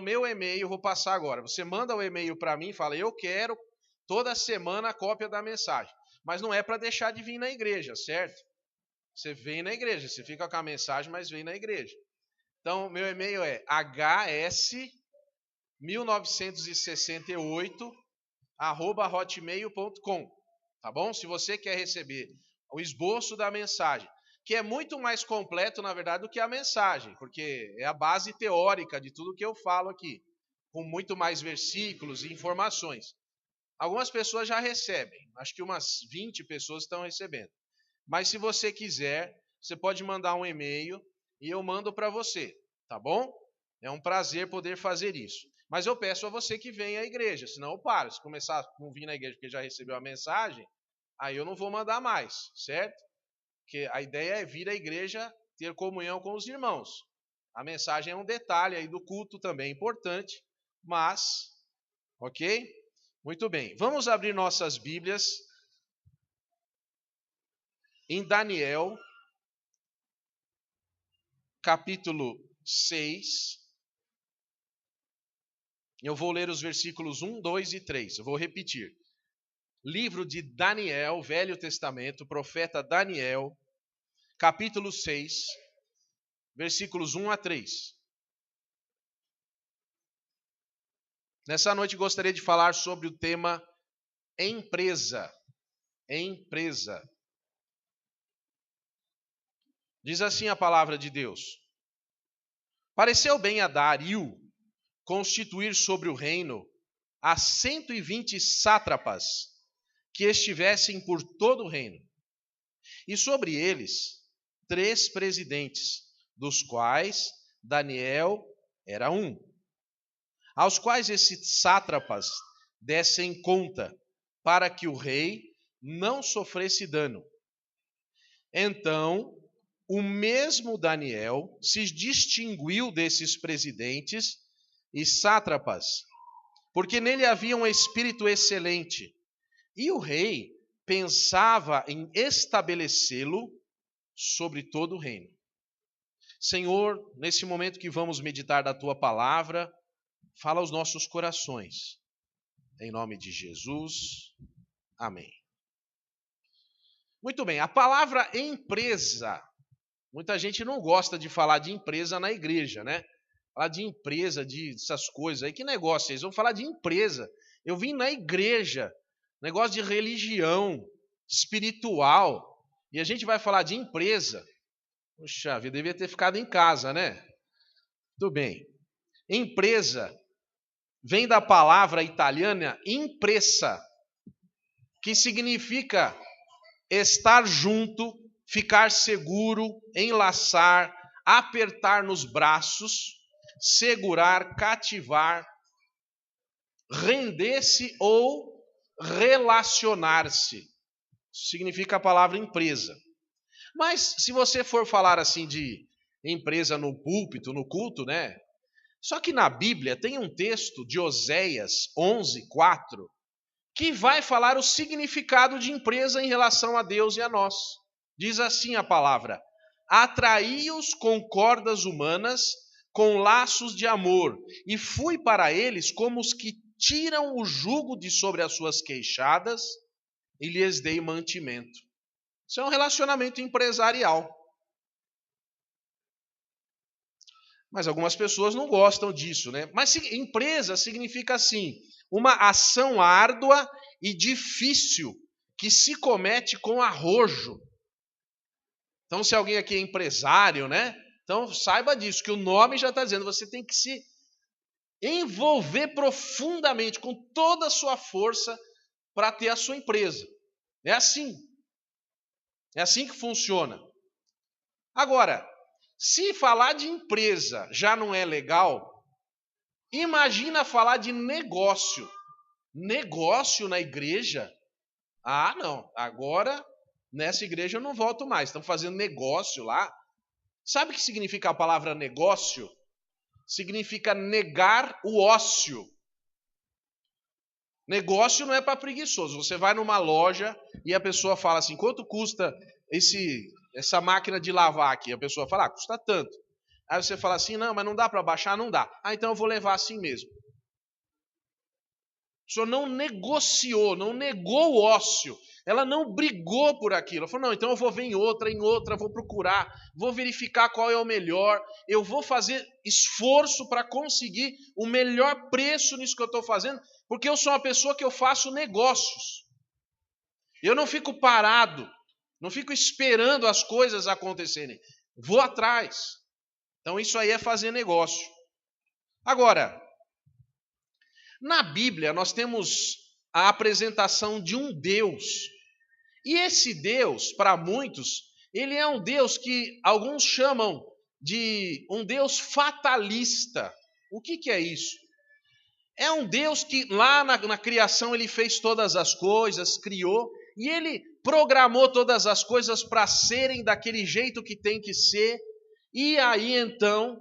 meu e-mail, vou passar agora. Você manda o e-mail para mim e fala, eu quero toda semana a cópia da mensagem. Mas não é para deixar de vir na igreja, certo? Você vem na igreja, você fica com a mensagem, mas vem na igreja. Então, meu e-mail é hs1968@hotmail.com, tá bom? Se você quer receber o esboço da mensagem, que é muito mais completo, na verdade, do que a mensagem, porque é a base teórica de tudo que eu falo aqui, com muito mais versículos e informações. Algumas pessoas já recebem, acho que umas 20 pessoas estão recebendo. Mas se você quiser, você pode mandar um e-mail e eu mando para você, tá bom? É um prazer poder fazer isso. Mas eu peço a você que venha à igreja, senão eu paro. Se começar a não vir na igreja porque já recebeu a mensagem, aí eu não vou mandar mais, certo? Porque a ideia é vir à igreja, ter comunhão com os irmãos. A mensagem é um detalhe aí do culto também importante, mas, ok? Muito bem. Vamos abrir nossas Bíblias em Daniel, capítulo 6. Eu vou ler os versículos 1, 2 e 3. Eu vou repetir. Livro de Daniel, Velho Testamento, profeta Daniel, capítulo 6, versículos 1 a 3. Nessa noite gostaria de falar sobre o tema empresa. Empresa. Diz assim a palavra de Deus. Pareceu bem a Dario constituir sobre o reino a 120 sátrapas que estivessem por todo o reino, e sobre eles 3 presidentes, dos quais Daniel era um, aos quais esses sátrapas dessem conta, para que o rei não sofresse dano. Então, o mesmo Daniel se distinguiu desses presidentes e sátrapas, porque nele havia um espírito excelente, e o rei pensava em estabelecê-lo sobre todo o reino. Senhor, nesse momento que vamos meditar da tua palavra, fala aos nossos corações. Em nome de Jesus, amém. Muito bem, a palavra empresa, muita gente não gosta de falar de empresa na igreja, né? Falar de empresa, de essas coisas aí, que negócio é esse? Vamos falar de empresa. Eu vim na igreja, negócio de religião, espiritual, e a gente vai falar de empresa. Puxa vida, devia ter ficado em casa, né? Tudo bem. Empresa vem da palavra italiana impressa, que significa estar junto, ficar seguro, enlaçar, apertar nos braços, segurar, cativar, render-se ou relacionar-se. Significa a palavra empresa. Mas se você for falar assim de empresa no púlpito, no culto, né? Só que na Bíblia tem um texto de Oséias 11:4 que vai falar o significado de empresa em relação a Deus e a nós. Diz assim a palavra: atraí-os com cordas humanas, com laços de amor, e fui para eles como os que tiram o jugo de sobre as suas queixadas, e lhes dei mantimento. Isso é um relacionamento empresarial. Mas algumas pessoas não gostam disso, né? Mas empresa significa assim, uma ação árdua e difícil que se comete com arrojo. Então, se alguém aqui é empresário, né? Então, saiba disso, que o nome já está dizendo, você tem que se envolver profundamente, com toda a sua força, para ter a sua empresa. É assim. É assim que funciona. Agora, se falar de empresa já não é legal, imagina falar de negócio. Negócio na igreja? Ah, não. Agora, nessa igreja eu não volto mais. Estão fazendo negócio lá. Sabe o que significa a palavra negócio? Significa negar o ócio. Negócio não é para preguiçoso. Você vai numa loja e a pessoa fala assim, quanto custa essa máquina de lavar aqui? A pessoa fala, custa tanto. Aí você fala assim, não, mas não dá para baixar? Não dá. Ah, então eu vou levar assim mesmo. O senhor não negociou, não negou o ócio. Ela não brigou por aquilo. Ela falou, não, então eu vou ver em outra, vou procurar, vou verificar qual é o melhor. Eu vou fazer esforço para conseguir o melhor preço nisso que eu estou fazendo, porque eu sou uma pessoa que eu faço negócios. Eu não fico parado, não fico esperando as coisas acontecerem. Vou atrás. Então isso aí é fazer negócio. Agora, na Bíblia nós temos a apresentação de um Deus. E esse Deus, para muitos, ele é um Deus que alguns chamam de um Deus fatalista. O que é isso? É um Deus que lá na criação ele fez todas as coisas, criou, e ele programou todas as coisas para serem daquele jeito que tem que ser. E aí então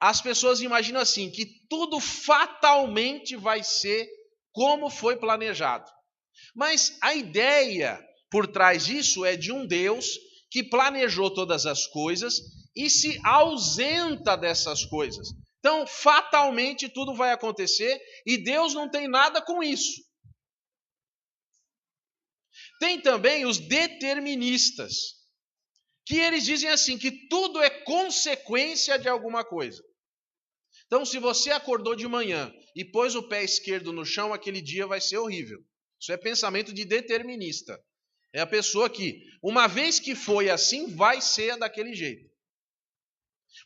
as pessoas imaginam assim, que tudo fatalmente vai ser como foi planejado. Mas a ideia por trás disso é de um Deus que planejou todas as coisas e se ausenta dessas coisas. Então, fatalmente tudo vai acontecer e Deus não tem nada com isso. Tem também os deterministas, que eles dizem assim, que tudo é consequência de alguma coisa. Então, se você acordou de manhã e pôs o pé esquerdo no chão, aquele dia vai ser horrível. Isso é pensamento de determinista. É a pessoa que, uma vez que foi assim, vai ser daquele jeito.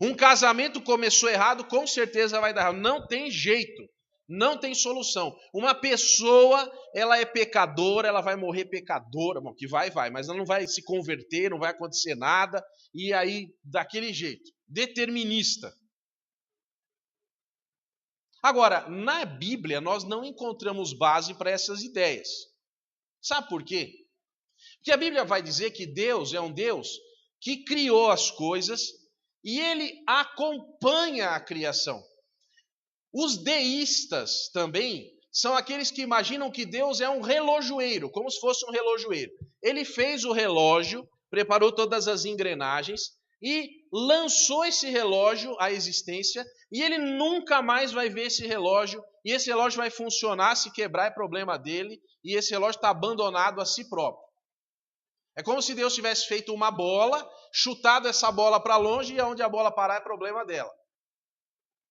Um casamento começou errado, com certeza vai dar errado. Não tem jeito, não tem solução. Uma pessoa, ela é pecadora, ela vai morrer pecadora, bom, que vai, mas ela não vai se converter, não vai acontecer nada, e aí, daquele jeito. Determinista. Agora, na Bíblia, nós não encontramos base para essas ideias. Sabe por quê? Porque a Bíblia vai dizer que Deus é um Deus que criou as coisas e ele acompanha a criação. Os deístas também são aqueles que imaginam que Deus é um relojoeiro, como se fosse um relojoeiro. Ele fez o relógio, preparou todas as engrenagens e lançou esse relógio à existência e ele nunca mais vai ver esse relógio e esse relógio vai funcionar, se quebrar é problema dele e esse relógio está abandonado a si próprio. É como se Deus tivesse feito uma bola, chutado essa bola para longe e onde a bola parar é problema dela.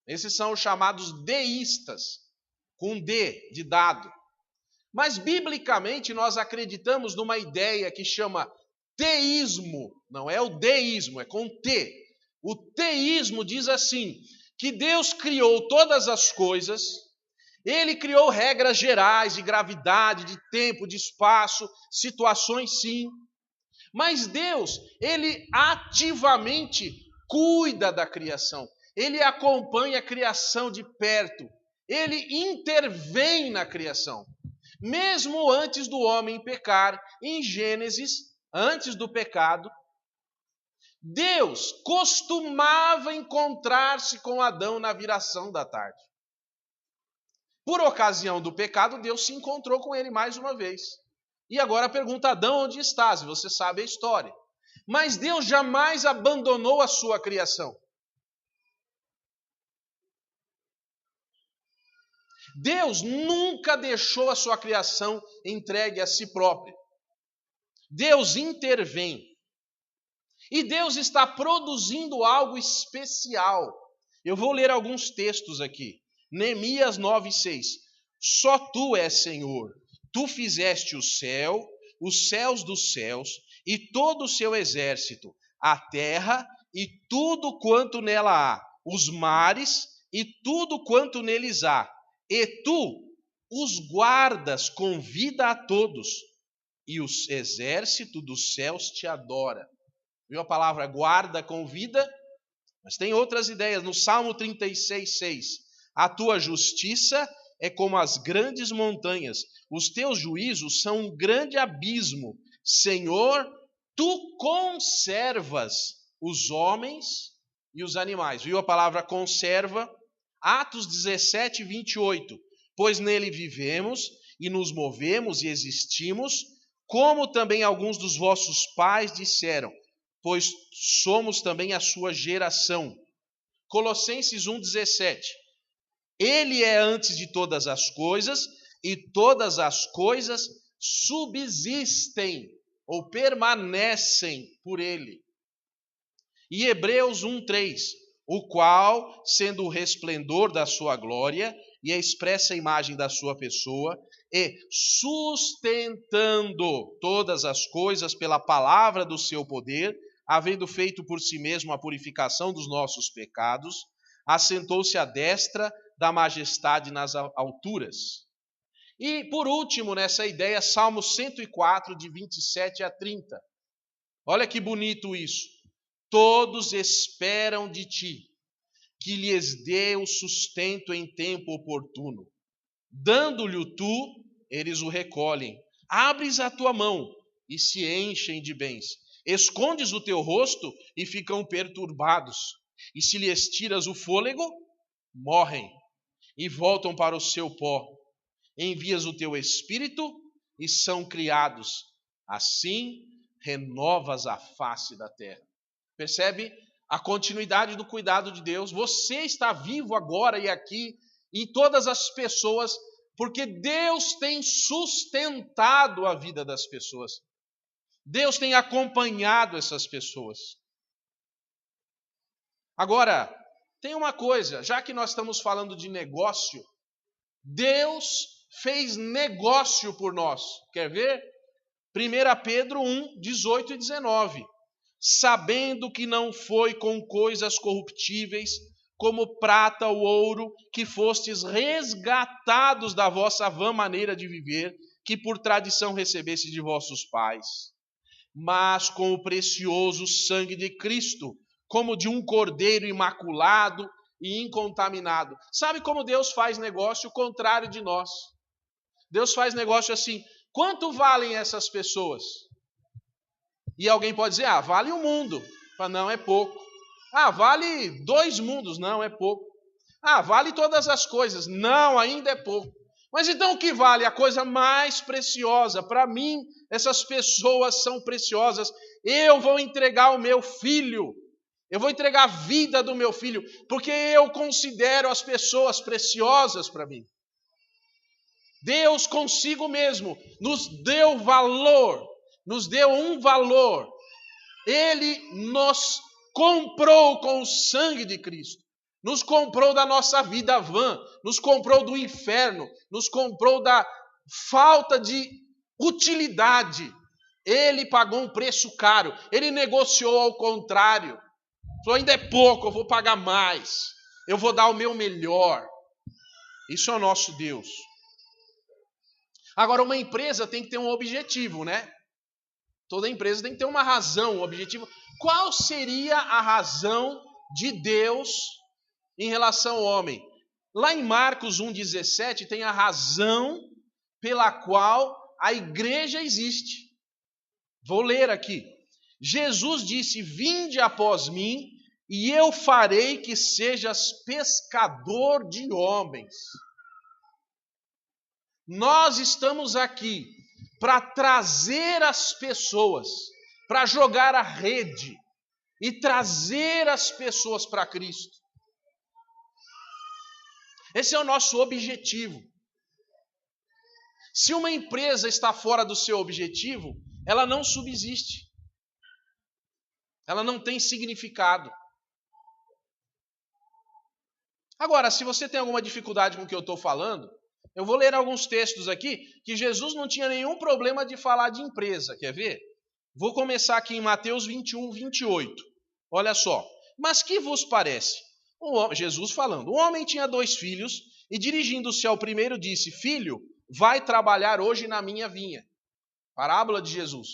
Esses são os chamados deístas, com D de dado. Mas biblicamente nós acreditamos numa ideia que chama teísmo. Não é o deísmo, é com T. O teísmo diz assim, que Deus criou todas as coisas, ele criou regras gerais de gravidade, de tempo, de espaço, situações sim. Mas Deus, ele ativamente cuida da criação. Ele acompanha a criação de perto. Ele intervém na criação. Mesmo antes do homem pecar, em Gênesis, antes do pecado, Deus costumava encontrar-se com Adão na viração da tarde. Por ocasião do pecado, Deus se encontrou com ele mais uma vez. E agora pergunta, Adão, onde estás? Você sabe a história. Mas Deus jamais abandonou a sua criação. Deus nunca deixou a sua criação entregue a si própria. Deus intervém. E Deus está produzindo algo especial. Eu vou ler alguns textos aqui. Neemias 9:6. Só tu és Senhor. Tu fizeste o céu, os céus dos céus, e todo o seu exército, a terra e tudo quanto nela há, os mares e tudo quanto neles há. E tu os guardas com vida a todos, e o exército dos céus te adora. Viu a palavra guarda com vida? Mas tem outras ideias. No Salmo 36:6. A tua justiça é como as grandes montanhas, os teus juízos são um grande abismo. Senhor, tu conservas os homens e os animais. Viu a palavra conserva? Atos 17:28. Pois nele vivemos e nos movemos e existimos, como também alguns dos vossos pais disseram, pois somos também a sua geração. Colossenses 1,17. Ele é antes de todas as coisas, e todas as coisas subsistem ou permanecem por ele. E Hebreus 1,3. O qual, sendo o resplendor da sua glória e a expressa imagem da sua pessoa, e sustentando todas as coisas pela palavra do seu poder, havendo feito por si mesmo a purificação dos nossos pecados, assentou-se à destra da majestade nas alturas. E, por último, nessa ideia, Salmo 104, de 27 a 30. Olha que bonito isso. Todos esperam de ti, que lhes dê o sustento em tempo oportuno. Dando-lhe tu, eles o recolhem. Abres a tua mão e se enchem de bens. Escondes o teu rosto e ficam perturbados. E se lhes tiras o fôlego, morrem e voltam para o seu pó. Envias o teu espírito e são criados. Assim renovas a face da terra. Percebe a continuidade do cuidado de Deus? Você está vivo agora e aqui, e todas as pessoas, porque Deus tem sustentado a vida das pessoas. Deus tem acompanhado essas pessoas. Agora, tem uma coisa, já que nós estamos falando de negócio, Deus fez negócio por nós. Quer ver? 1 Pedro 1, 18 e 19. Sabendo que não foi com coisas corruptíveis, como prata ou ouro, que fostes resgatados da vossa vã maneira de viver, que por tradição recebeste de vossos pais, mas com o precioso sangue de Cristo, como de um cordeiro imaculado e incontaminado. Sabe como Deus faz negócio? O contrário de nós. Deus faz negócio assim: quanto valem essas pessoas? E alguém pode dizer, vale um mundo. Não, é pouco. Vale 2 mundos. Não, é pouco. Vale todas as coisas. Não, ainda é pouco. Mas então o que vale? A coisa mais preciosa. Para mim, essas pessoas são preciosas. Eu vou entregar o meu filho. Eu vou entregar a vida do meu filho, porque eu considero as pessoas preciosas para mim. Deus consigo mesmo nos deu valor. Nos deu um valor. Ele nos comprou com o sangue de Cristo. Nos comprou da nossa vida vã. Nos comprou do inferno. Nos comprou da falta de utilidade. Ele pagou um preço caro. Ele negociou ao contrário. Falou, ainda é pouco, eu vou pagar mais. Eu vou dar o meu melhor. Isso é o nosso Deus. Agora, uma empresa tem que ter um objetivo, né? Toda empresa tem que ter uma razão, um objetivo. Qual seria a razão de Deus em relação ao homem? Lá em Marcos 1,17 tem a razão pela qual a igreja existe. Vou ler aqui. Jesus disse, vinde após mim e eu farei que sejas pescador de homens. Nós estamos aqui para trazer as pessoas, para jogar a rede e trazer as pessoas para Cristo. Esse é o nosso objetivo. Se uma empresa está fora do seu objetivo, ela não subsiste. Ela não tem significado. Agora, se você tem alguma dificuldade com o que eu estou falando, eu vou ler alguns textos aqui que Jesus não tinha nenhum problema de falar de empresa. Quer ver? Vou começar aqui em Mateus 21, 28. Olha só. Mas que vos parece? Jesus falando. Um homem tinha 2 filhos e dirigindo-se ao primeiro disse, filho, vai trabalhar hoje na minha vinha. Parábola de Jesus.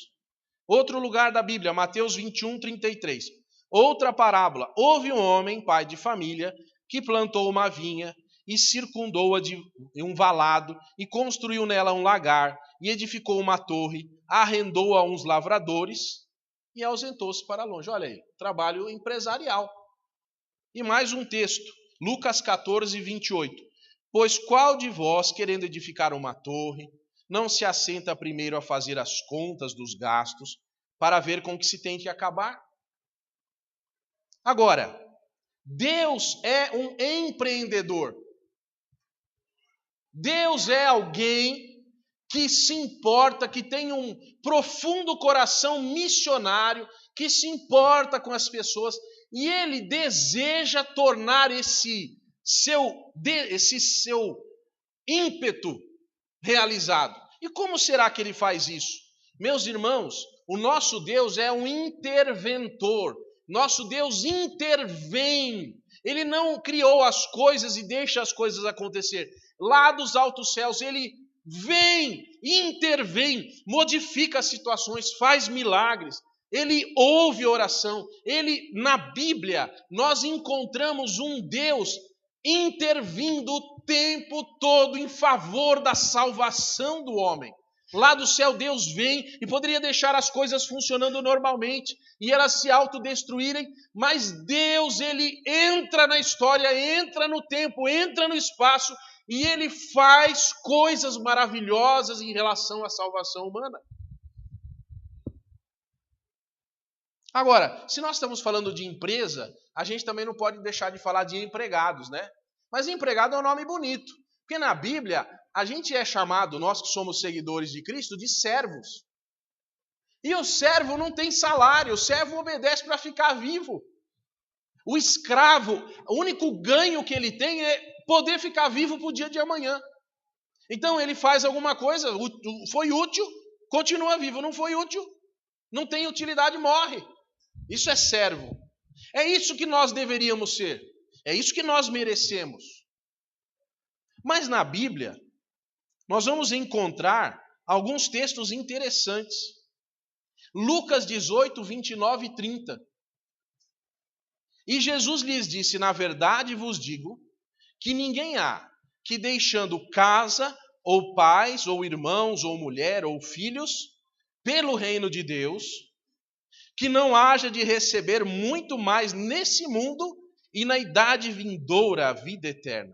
Outro lugar da Bíblia, Mateus 21, 33. Outra parábola. Houve um homem, pai de família, que plantou uma vinha e circundou-a de um valado, e construiu nela um lagar, e edificou uma torre, arrendou a uns lavradores, e ausentou-se para longe. Olha aí, trabalho empresarial. E mais um texto, Lucas 14, 28. Pois qual de vós, querendo edificar uma torre, não se assenta primeiro a fazer as contas dos gastos, para ver com que se tem que acabar? Agora, Deus é um empreendedor. Deus é alguém que se importa, que tem um profundo coração missionário, que se importa com as pessoas, e Ele deseja tornar esse seu ímpeto realizado. E como será que Ele faz isso? Meus irmãos, o nosso Deus é um interventor. Nosso Deus intervém. Ele não criou as coisas e deixa as coisas acontecer. Lá dos altos céus, Ele vem, intervém, modifica as situações, faz milagres. Ele ouve oração. Na Bíblia, nós encontramos um Deus intervindo o tempo todo em favor da salvação do homem. Lá do céu Deus vem e poderia deixar as coisas funcionando normalmente e elas se autodestruírem, mas Deus, Ele entra na história, entra no tempo, entra no espaço e Ele faz coisas maravilhosas em relação à salvação humana. Agora, se nós estamos falando de empresa, a gente também não pode deixar de falar de empregados, né? Mas empregado é um nome bonito, porque na Bíblia a gente é chamado, nós que somos seguidores de Cristo, de servos. E o servo não tem salário, o servo obedece para ficar vivo. O escravo, o único ganho que ele tem é poder ficar vivo para o dia de amanhã. Então ele faz alguma coisa, foi útil, continua vivo, não foi útil, não tem utilidade, morre. Isso é servo. É isso que nós deveríamos ser. É isso que nós merecemos. Mas na Bíblia, nós vamos encontrar alguns textos interessantes. Lucas 18, 29 e 30. E Jesus lhes disse: na verdade vos digo, que ninguém há que deixando casa, ou pais, ou irmãos, ou mulher, ou filhos, pelo reino de Deus, que não haja de receber muito mais nesse mundo e na idade vindoura a vida eterna.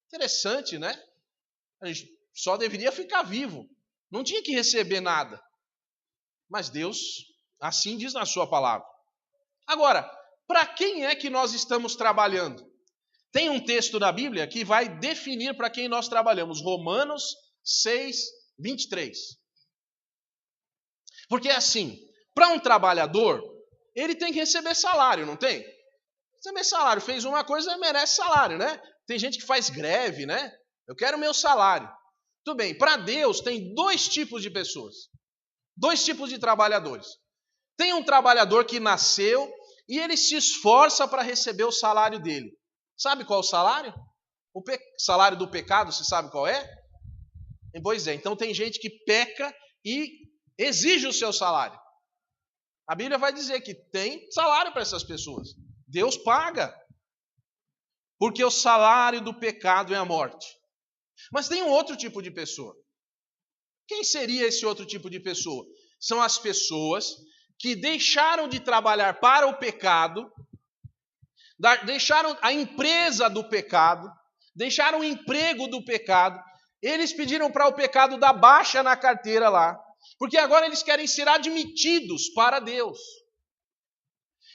Interessante, né? A gente só deveria ficar vivo, não tinha que receber nada. Mas Deus assim diz na sua palavra. Agora, para quem é que nós estamos trabalhando? Tem um texto da Bíblia que vai definir para quem nós trabalhamos. Romanos 6, 23. Porque assim, para um trabalhador, ele tem que receber salário, não tem? Receber salário, fez uma coisa, merece salário, né? Tem gente que faz greve, né? Eu quero meu salário. Tudo bem, para Deus tem dois tipos de pessoas. Dois tipos de trabalhadores. Tem um trabalhador que nasceu e ele se esforça para receber o salário dele. Sabe qual é o salário? O salário do pecado, você sabe qual é? Pois é, então tem gente que peca e exige o seu salário. A Bíblia vai dizer que tem salário para essas pessoas. Deus paga. Porque o salário do pecado é a morte. Mas tem um outro tipo de pessoa. Quem seria esse outro tipo de pessoa? São as pessoas que deixaram de trabalhar para o pecado, deixaram a empresa do pecado, deixaram o emprego do pecado, eles pediram para o pecado dar baixa na carteira lá, porque agora eles querem ser admitidos para Deus.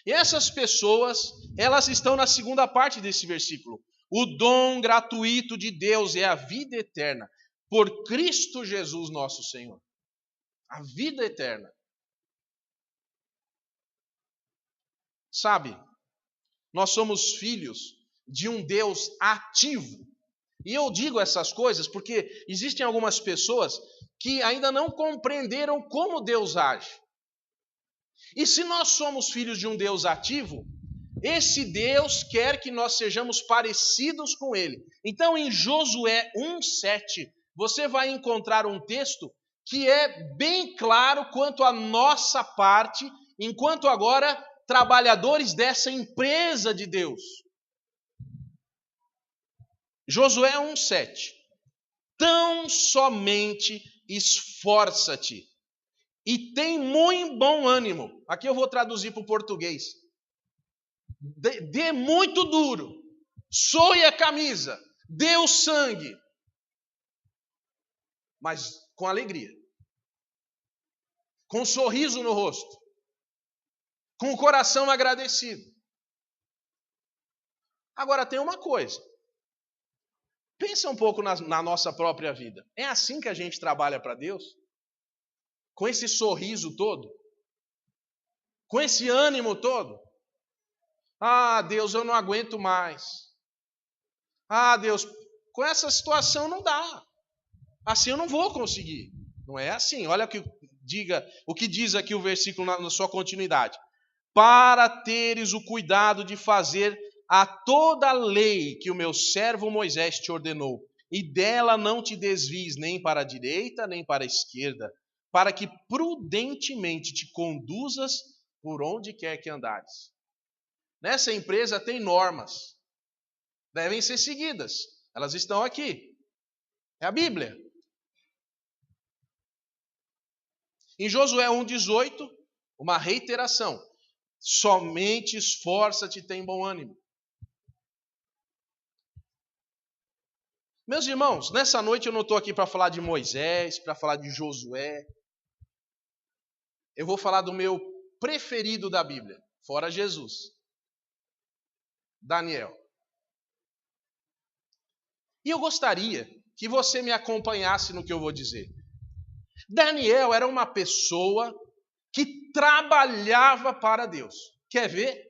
E essas pessoas, elas estão na segunda parte desse versículo. O dom gratuito de Deus é a vida eterna, por Cristo Jesus nosso Senhor. A vida eterna. Sabe, nós somos filhos de um Deus ativo. E eu digo essas coisas porque existem algumas pessoas que ainda não compreenderam como Deus age. E se nós somos filhos de um Deus ativo, esse Deus quer que nós sejamos parecidos com Ele. Então, em Josué 1,7, você vai encontrar um texto que é bem claro quanto à nossa parte, enquanto agora trabalhadores dessa empresa de Deus. Josué 1,7. Tão somente esforça-te e tem muito bom ânimo. Aqui eu vou traduzir para o português. Dê muito duro, soe a camisa, dê o sangue, mas com alegria, com um sorriso no rosto, com o coração agradecido. Agora tem uma coisa. Pensa um pouco na nossa própria vida. É assim que a gente trabalha para Deus? Com esse sorriso todo? Com esse ânimo todo? Ah, Deus, eu não aguento mais. Ah, Deus, com essa situação não dá. Assim eu não vou conseguir. Não é assim. Olha o que diz aqui o versículo na sua continuidade. Para teres o cuidado de fazer a toda a lei que o meu servo Moisés te ordenou, e dela não te desvies nem para a direita, nem para a esquerda, para que prudentemente te conduzas por onde quer que andares. Nessa empresa tem normas. Devem ser seguidas. Elas estão aqui. É a Bíblia. Em Josué 1,18, uma reiteração. Somente esforça-te e tem bom ânimo. Meus irmãos, nessa noite eu não estou aqui para falar de Moisés, para falar de Josué. Eu vou falar do meu preferido da Bíblia, fora Jesus. Daniel. E eu gostaria que você me acompanhasse no que eu vou dizer. Daniel era uma pessoa que trabalhava para Deus. Quer ver?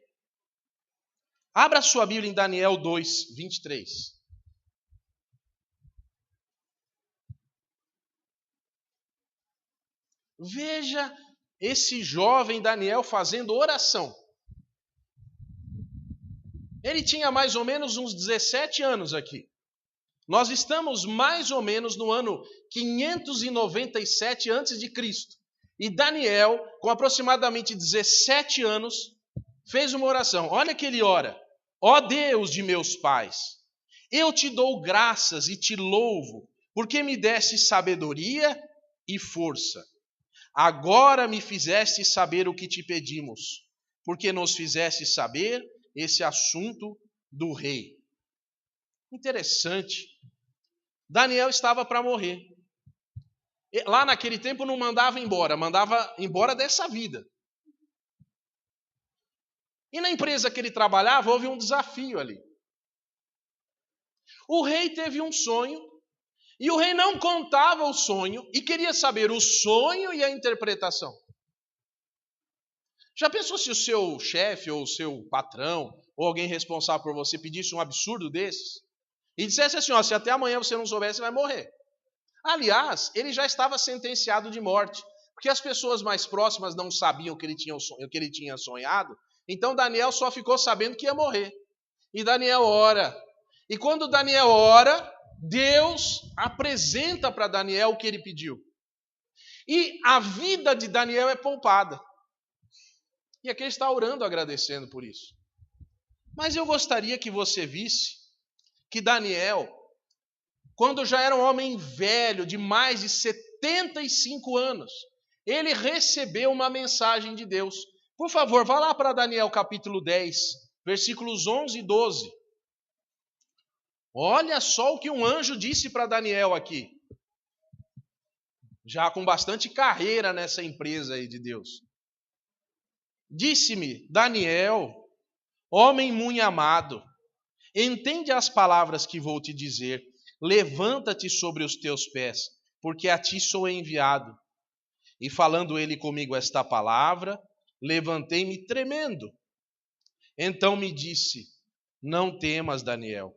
Abra sua Bíblia em Daniel 2, 23. Veja esse jovem Daniel fazendo oração. Ele tinha mais ou menos uns 17 anos aqui. Nós estamos mais ou menos no ano 597 a.C. E Daniel, com aproximadamente 17 anos, fez uma oração. Olha que ele ora. Ó Deus de meus pais, eu te dou graças e te louvo, porque me deste sabedoria e força. Agora me fizeste saber o que te pedimos, porque nos fizeste saber esse assunto do rei. Interessante. Daniel estava para morrer. Lá naquele tempo não mandava embora dessa vida. E na empresa que ele trabalhava, houve um desafio ali. O rei teve um sonho, e o rei não contava o sonho, e queria saber o sonho e a interpretação. Já pensou se o seu chefe, ou o seu patrão, ou alguém responsável por você pedisse um absurdo desses? E dissesse assim, ó, se até amanhã você não souber, você vai morrer. Aliás, ele já estava sentenciado de morte, porque as pessoas mais próximas não sabiam o que ele tinha sonhado, então Daniel só ficou sabendo que ia morrer. E Daniel ora. E quando Daniel ora, Deus apresenta para Daniel o que ele pediu. E a vida de Daniel é poupada. E aqui ele está orando, agradecendo por isso. Mas eu gostaria que você visse que Daniel, quando já era um homem velho, de mais de 75 anos, ele recebeu uma mensagem de Deus. Por favor, vá lá para Daniel capítulo 10, versículos 11 e 12. Olha só o que um anjo disse para Daniel aqui. Já com bastante carreira nessa empresa aí de Deus. Disse-me, Daniel, homem muito amado, entende as palavras que vou te dizer. Levanta-te sobre os teus pés, porque a ti sou enviado. E falando ele comigo esta palavra, levantei-me tremendo. Então me disse, não temas, Daniel,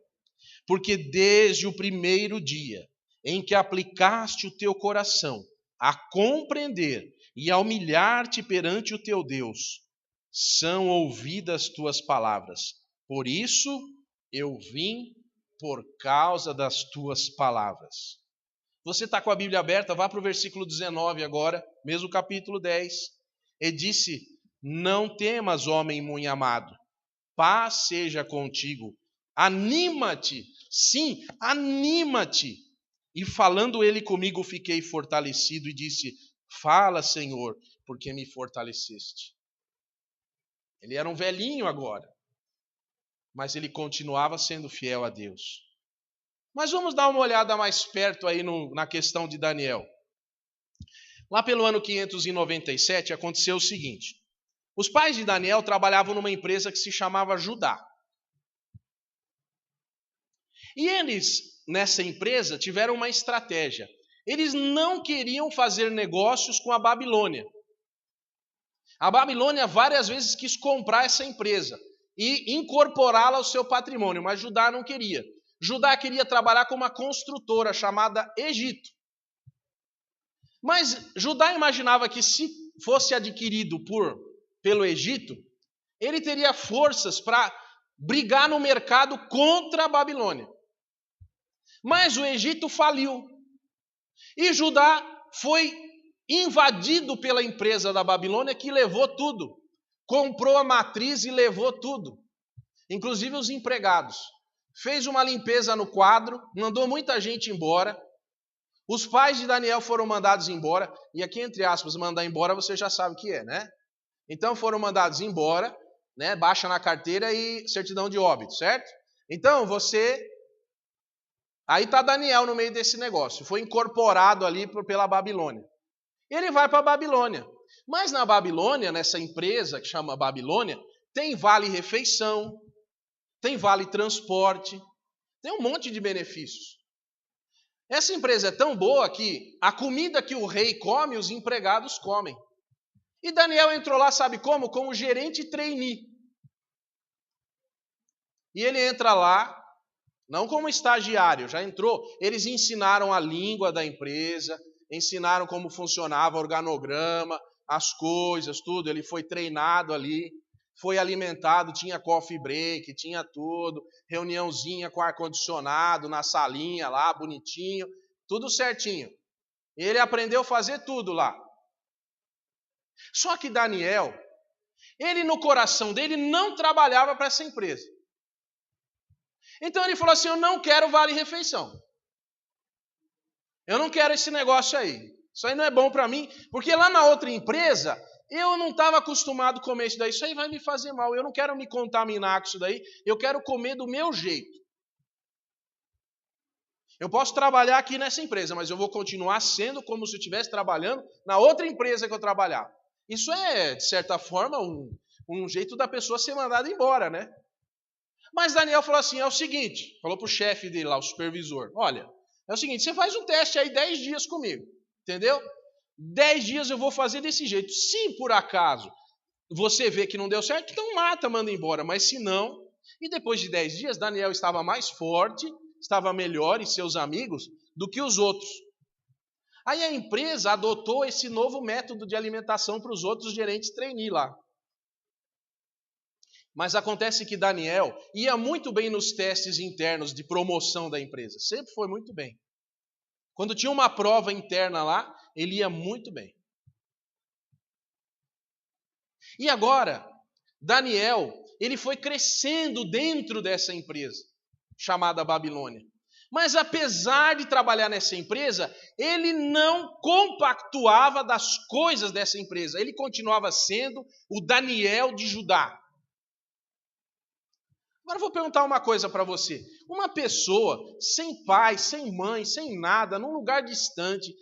porque desde o primeiro dia em que aplicaste o teu coração a compreender e a humilhar-te perante o teu Deus, são ouvidas tuas palavras. Por isso eu vim por causa das tuas palavras. Você está com a Bíblia aberta? Vá para o versículo 19 agora, mesmo capítulo 10. E disse, não temas, homem muito amado, paz seja contigo. Anima-te, sim, anima-te. E falando ele comigo, fiquei fortalecido e disse, fala, Senhor, porque me fortaleceste. Ele era um velhinho agora, mas ele continuava sendo fiel a Deus. Mas vamos dar uma olhada mais perto aí na questão de Daniel. Lá pelo ano 597 aconteceu o seguinte. Os pais de Daniel trabalhavam numa empresa que se chamava Judá. E eles, nessa empresa, tiveram uma estratégia. Eles não queriam fazer negócios com a Babilônia. A Babilônia várias vezes quis comprar essa empresa e incorporá-la ao seu patrimônio, mas Judá não queria. Judá queria trabalhar com uma construtora chamada Egito. Mas Judá imaginava que se fosse adquirido pelo Egito, ele teria forças para brigar no mercado contra a Babilônia. Mas o Egito faliu. E Judá foi invadido pela empresa da Babilônia que levou tudo. Comprou a matriz e levou tudo. Inclusive os empregados. Fez uma limpeza no quadro, mandou muita gente embora. Os pais de Daniel foram mandados embora. E aqui, entre aspas, mandar embora você já sabe o que é, né? Então foram mandados embora, né? Baixa na carteira e certidão de óbito, certo? Então você... Aí está Daniel no meio desse negócio. Foi incorporado ali pela Babilônia. Ele vai para a Babilônia. Mas na Babilônia, nessa empresa que chama Babilônia, tem vale-refeição, tem vale-transporte, tem um monte de benefícios. Essa empresa é tão boa que a comida que o rei come, os empregados comem. E Daniel entrou lá, sabe como? Como gerente trainee. E ele entra lá, não como estagiário, já entrou. Eles ensinaram a língua da empresa, ensinaram como funcionava o organograma, as coisas, tudo. Ele foi treinado ali, foi alimentado, tinha coffee break, tinha tudo. Reuniãozinha com ar-condicionado na salinha lá, bonitinho, tudo certinho. Ele aprendeu a fazer tudo lá. Só que Daniel, ele no coração dele não trabalhava para essa empresa. Então ele falou assim, eu não quero vale-refeição. Eu não quero esse negócio aí. Isso aí não é bom para mim, porque lá na outra empresa, eu não estava acostumado a comer isso daí. Isso aí vai me fazer mal. Eu não quero me contaminar com isso daí. Eu quero comer do meu jeito. Eu posso trabalhar aqui nessa empresa, mas eu vou continuar sendo como se eu estivesse trabalhando na outra empresa que eu trabalhava. Isso é, de certa forma, um jeito da pessoa ser mandada embora, né? Mas Daniel falou assim, é o seguinte, falou para o chefe dele lá, o supervisor, olha, é o seguinte, você faz um teste aí 10 dias comigo, entendeu? 10 dias eu vou fazer desse jeito. Se por acaso você vê que não deu certo, então manda embora. Mas se não, e depois de 10 dias, Daniel estava mais forte, estava melhor e seus amigos do que os outros. Aí a empresa adotou esse novo método de alimentação para os outros gerentes trainee lá. Mas acontece que Daniel ia muito bem nos testes internos de promoção da empresa. Sempre foi muito bem. Quando tinha uma prova interna lá, ele ia muito bem. E agora, Daniel, ele foi crescendo dentro dessa empresa, chamada Babilônia. Mas apesar de trabalhar nessa empresa, ele não compactuava das coisas dessa empresa. Ele continuava sendo o Daniel de Judá. Agora eu vou perguntar uma coisa para você. Uma pessoa sem pai, sem mãe, sem nada, num lugar distante,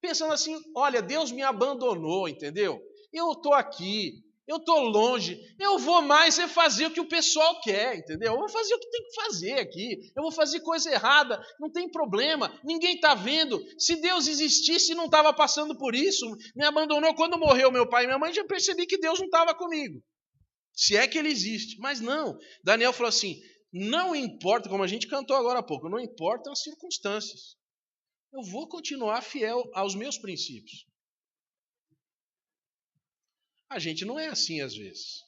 pensando assim, olha, Deus me abandonou, entendeu? Eu estou aqui, eu estou longe, eu vou mais é fazer o que o pessoal quer, entendeu? Eu vou fazer o que tem que fazer aqui, eu vou fazer coisa errada, não tem problema, ninguém está vendo. Se Deus existisse e não estava passando por isso, me abandonou. Quando morreu meu pai e minha mãe, já percebi que Deus não estava comigo. Se é que ele existe. Mas não. Daniel falou assim, não importa, como a gente cantou agora há pouco, não importam as circunstâncias. Eu vou continuar fiel aos meus princípios. A gente não é assim às vezes.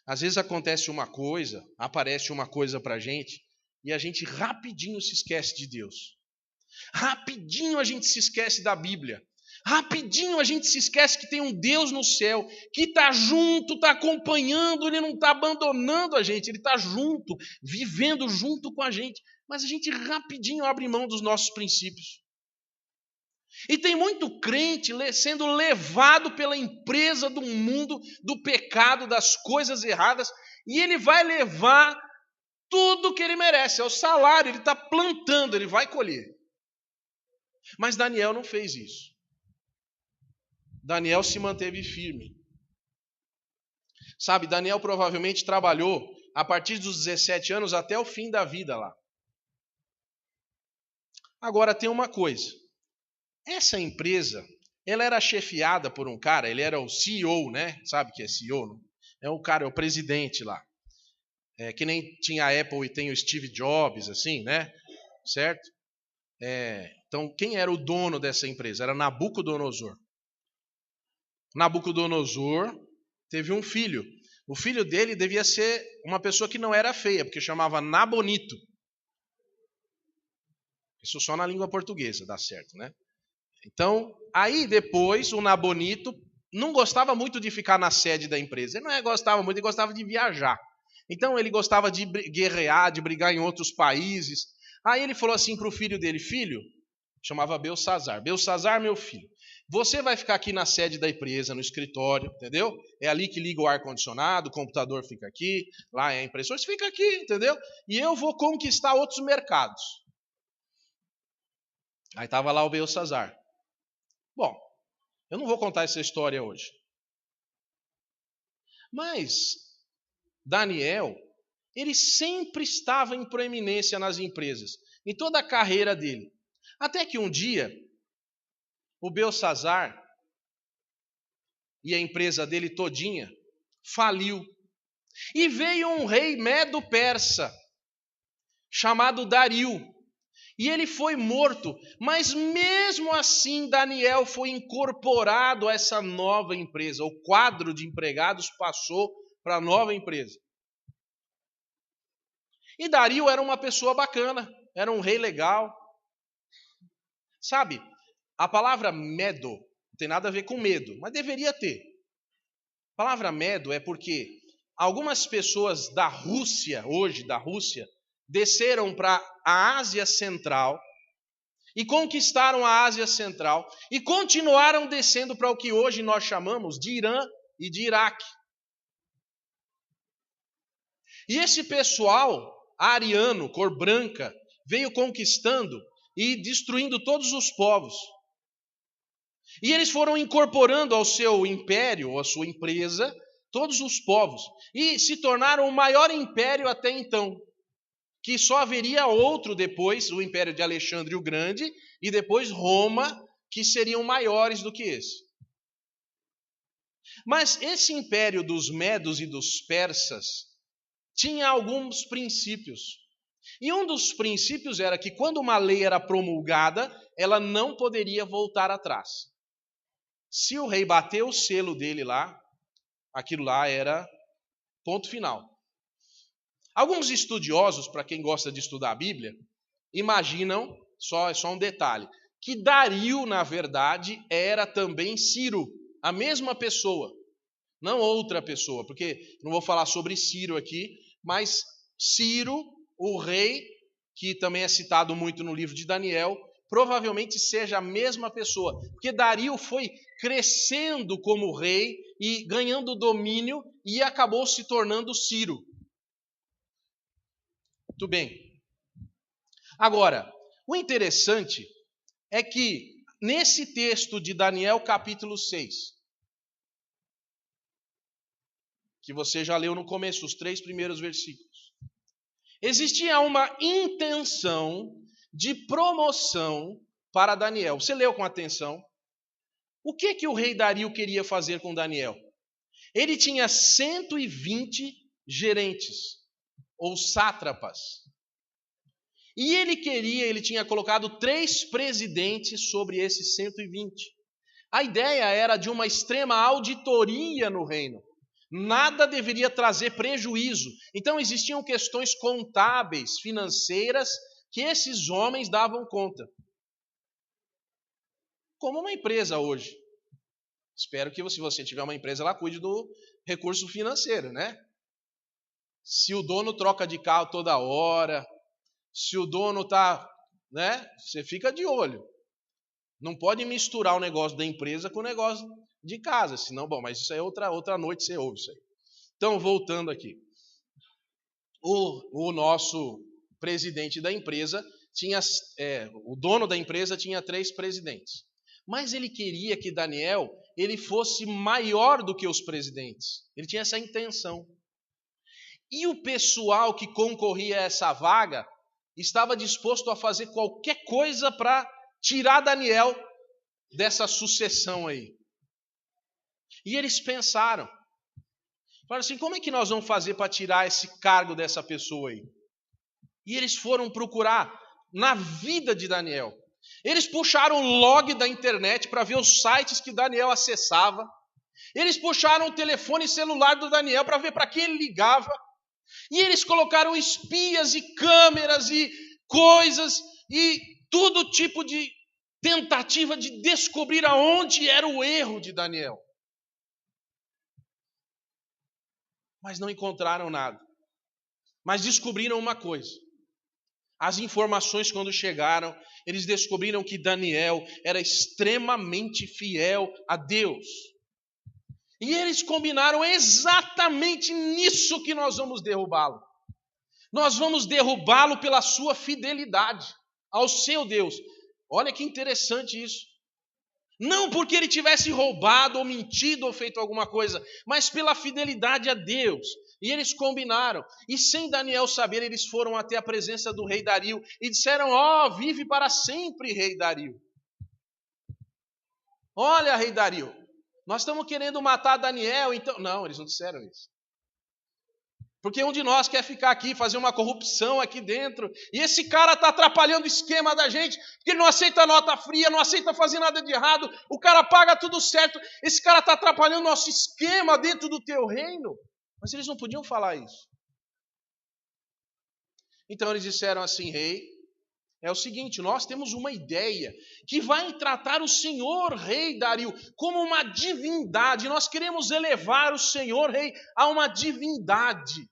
Às vezes acontece uma coisa, aparece uma coisa para a gente, e a gente rapidinho se esquece de Deus. Rapidinho a gente se esquece da Bíblia. Rapidinho a gente se esquece que tem um Deus no céu, que está junto, está acompanhando, Ele não está abandonando a gente, Ele está junto, vivendo junto com a gente. Mas a gente rapidinho abre mão dos nossos princípios. E tem muito crente sendo levado pela empresa do mundo, do pecado, das coisas erradas, e ele vai levar tudo que ele merece, é o salário, ele está plantando, ele vai colher. Mas Daniel não fez isso. Daniel se manteve firme. Sabe, Daniel provavelmente trabalhou a partir dos 17 anos até o fim da vida lá. Agora tem uma coisa. Essa empresa, ela era chefiada por um cara, ele era o CEO, né? Sabe o que é CEO? Não? É o cara, é o presidente lá. Que nem tinha a Apple e tem o Steve Jobs, assim, né? Certo? Então, quem era o dono dessa empresa? Era Nabucodonosor. Nabucodonosor teve um filho. O filho dele devia ser uma pessoa que não era feia, porque chamava Nabonito. Isso só na língua portuguesa dá certo, né? Então, aí depois o Nabonito não gostava muito de ficar na sede da empresa. Ele não gostava muito, ele gostava de viajar. Então ele gostava de guerrear, de brigar em outros países. Aí ele falou assim para o filho dele, filho, chamava Belsazar, Belsazar, meu filho, você vai ficar aqui na sede da empresa, no escritório, entendeu? É ali que liga o ar-condicionado, o computador fica aqui, lá é a impressora, você fica aqui, entendeu? E eu vou conquistar outros mercados. Aí estava lá o Belsazar. Bom, eu não vou contar essa história hoje. Mas Daniel, ele sempre estava em proeminência nas empresas, em toda a carreira dele. Até que um dia, o Belsazar e a empresa dele todinha faliu. E veio um rei medo-persa, chamado Dario. E ele foi morto, mas mesmo assim Daniel foi incorporado a essa nova empresa. O quadro de empregados passou para a nova empresa. E Dario era uma pessoa bacana, era um rei legal. Sabe, a palavra medo não tem nada a ver com medo, mas deveria ter. A palavra medo é porque algumas pessoas da Rússia, hoje da Rússia, desceram para a Ásia Central e conquistaram a Ásia Central e continuaram descendo para o que hoje nós chamamos de Irã e de Iraque. E esse pessoal ariano, cor branca, veio conquistando e destruindo todos os povos. E eles foram incorporando ao seu império, à sua empresa, todos os povos. E se tornaram o maior império até então. Que só haveria outro depois, o Império de Alexandre o Grande, e depois Roma, que seriam maiores do que esse. Mas esse império dos medos e dos persas tinha alguns princípios. E um dos princípios era que quando uma lei era promulgada, ela não poderia voltar atrás. Se o rei bateu o selo dele lá, aquilo lá era ponto final. Alguns estudiosos, para quem gosta de estudar a Bíblia, imaginam, é só um detalhe, que Dario, na verdade, era também Ciro, a mesma pessoa, não outra pessoa, porque não vou falar sobre Ciro aqui, mas Ciro, o rei, que também é citado muito no livro de Daniel, provavelmente seja a mesma pessoa, porque Dario foi crescendo como rei e ganhando domínio e acabou se tornando Ciro. Muito bem. Agora, o interessante é que nesse texto de Daniel capítulo 6, que você já leu no começo, os 3 primeiros versículos, existia uma intenção de promoção para Daniel. Você leu com atenção? O que o rei Dario queria fazer com Daniel? Ele tinha 120 gerentes, ou sátrapas. E ele tinha colocado 3 presidentes sobre esses 120. A ideia era de uma extrema auditoria no reino. Nada deveria trazer prejuízo. Então existiam questões contábeis, financeiras, que esses homens davam conta. Como uma empresa hoje. Espero que se você tiver uma empresa, ela cuide do recurso financeiro, né? Se o dono troca de carro toda hora, se o dono está, né? Você fica de olho. Não pode misturar o negócio da empresa com o negócio de casa, senão, bom, mas isso aí é outra noite você ouve isso aí. Então, voltando aqui. O nosso presidente da empresa o dono da empresa tinha 3 presidentes. Mas ele queria que Daniel ele fosse maior do que os presidentes. Ele tinha essa intenção. E o pessoal que concorria a essa vaga estava disposto a fazer qualquer coisa para tirar Daniel dessa sucessão aí. E eles pensaram, falaram assim, como é que nós vamos fazer para tirar esse cargo dessa pessoa aí? E eles foram procurar na vida de Daniel. Eles puxaram o log da internet para ver os sites que Daniel acessava. Eles puxaram o telefone celular do Daniel para ver para quem ele ligava. E eles colocaram espias e câmeras e coisas e todo tipo de tentativa de descobrir aonde era o erro de Daniel. Mas não encontraram nada. Mas descobriram uma coisa. As informações, quando chegaram, eles descobriram que Daniel era extremamente fiel a Deus. E eles combinaram exatamente nisso que nós vamos derrubá-lo. Nós vamos derrubá-lo pela sua fidelidade ao seu Deus. Olha que interessante isso. Não porque ele tivesse roubado ou mentido ou feito alguma coisa, mas pela fidelidade a Deus. E eles combinaram. E sem Daniel saber, eles foram até a presença do rei Dario e disseram, vive para sempre, rei Dario. Olha, rei Dario, nós estamos querendo matar Daniel, então... Não, eles não disseram isso. Porque um de nós quer ficar aqui, fazer uma corrupção aqui dentro, e esse cara está atrapalhando o esquema da gente, porque ele não aceita nota fria, não aceita fazer nada de errado, o cara paga tudo certo, esse cara está atrapalhando o nosso esquema dentro do teu reino. Mas eles não podiam falar isso. Então eles disseram assim, rei, é o seguinte, nós temos uma ideia que vai tratar o senhor rei Dario como uma divindade. Nós queremos elevar o senhor rei a uma divindade.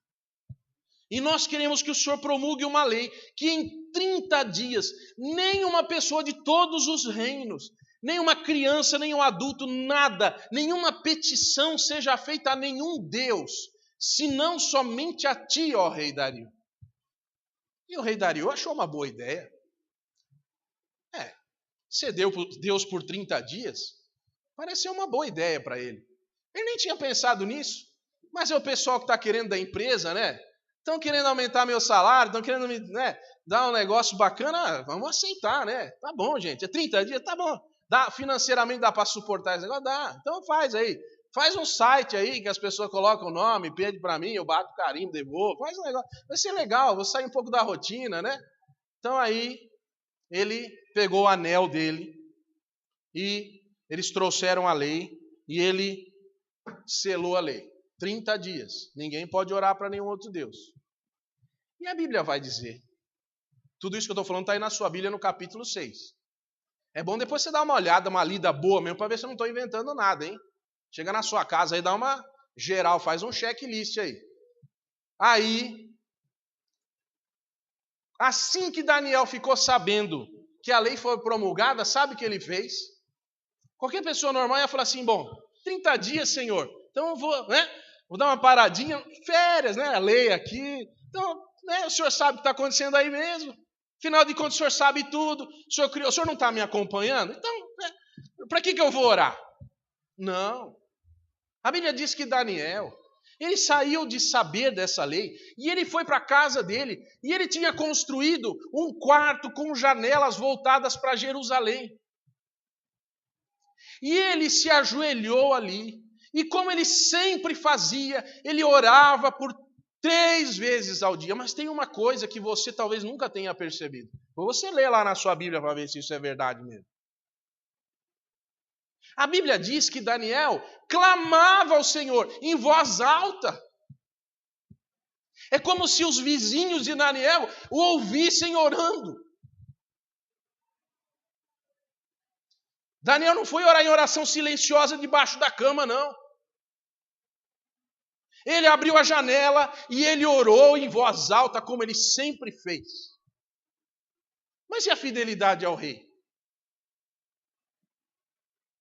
E nós queremos que o senhor promulgue uma lei que em 30 dias, nenhuma pessoa de todos os reinos, nenhuma criança, nenhum adulto, nada, nenhuma petição seja feita a nenhum Deus, senão somente a ti, ó rei Dario. E o rei Dario achou uma boa ideia. Cedeu Deus por 30 dias, pareceu uma boa ideia para ele. Ele nem tinha pensado nisso, mas é o pessoal que está querendo da empresa, né? Estão querendo aumentar meu salário, estão querendo me dar um negócio bacana, vamos aceitar, né? Tá bom, gente, é 30 dias, tá bom. Financeiramente dá para suportar esse negócio? Dá. Então faz aí. Faz um site aí que as pessoas colocam o nome, pede para mim, eu bato o carimbo, devolvo. Faz um negócio. Vai ser legal, vou sair um pouco da rotina, né? Então aí ele pegou o anel dele e eles trouxeram a lei e ele selou a lei. 30 dias. Ninguém pode orar para nenhum outro Deus. E a Bíblia vai dizer. Tudo isso que eu estou falando está aí na sua Bíblia no capítulo 6. É bom depois você dar uma olhada, uma lida boa mesmo, para ver se eu não estou inventando nada, hein? Chega na sua casa aí, dá uma geral, faz um checklist aí. Aí, assim que Daniel ficou sabendo que a lei foi promulgada, sabe o que ele fez? Qualquer pessoa normal ia falar assim, bom, 30 dias, Senhor, então eu vou, vou dar uma paradinha, férias, a lei aqui, então, o senhor sabe o que está acontecendo aí mesmo, afinal de contas o senhor sabe tudo, o senhor não está me acompanhando, então, para que eu vou orar? Não, a Bíblia diz que Daniel, ele saiu de saber dessa lei e ele foi para a casa dele e ele tinha construído um quarto com janelas voltadas para Jerusalém. E ele se ajoelhou ali e como ele sempre fazia, ele orava por 3 vezes ao dia. Mas tem uma coisa que você talvez nunca tenha percebido. Você lê lá na sua Bíblia para ver se isso é verdade mesmo. A Bíblia diz que Daniel clamava ao Senhor em voz alta. É como se os vizinhos de Daniel o ouvissem orando. Daniel não foi orar em oração silenciosa debaixo da cama, não. Ele abriu a janela e ele orou em voz alta, como ele sempre fez. Mas e a fidelidade ao rei?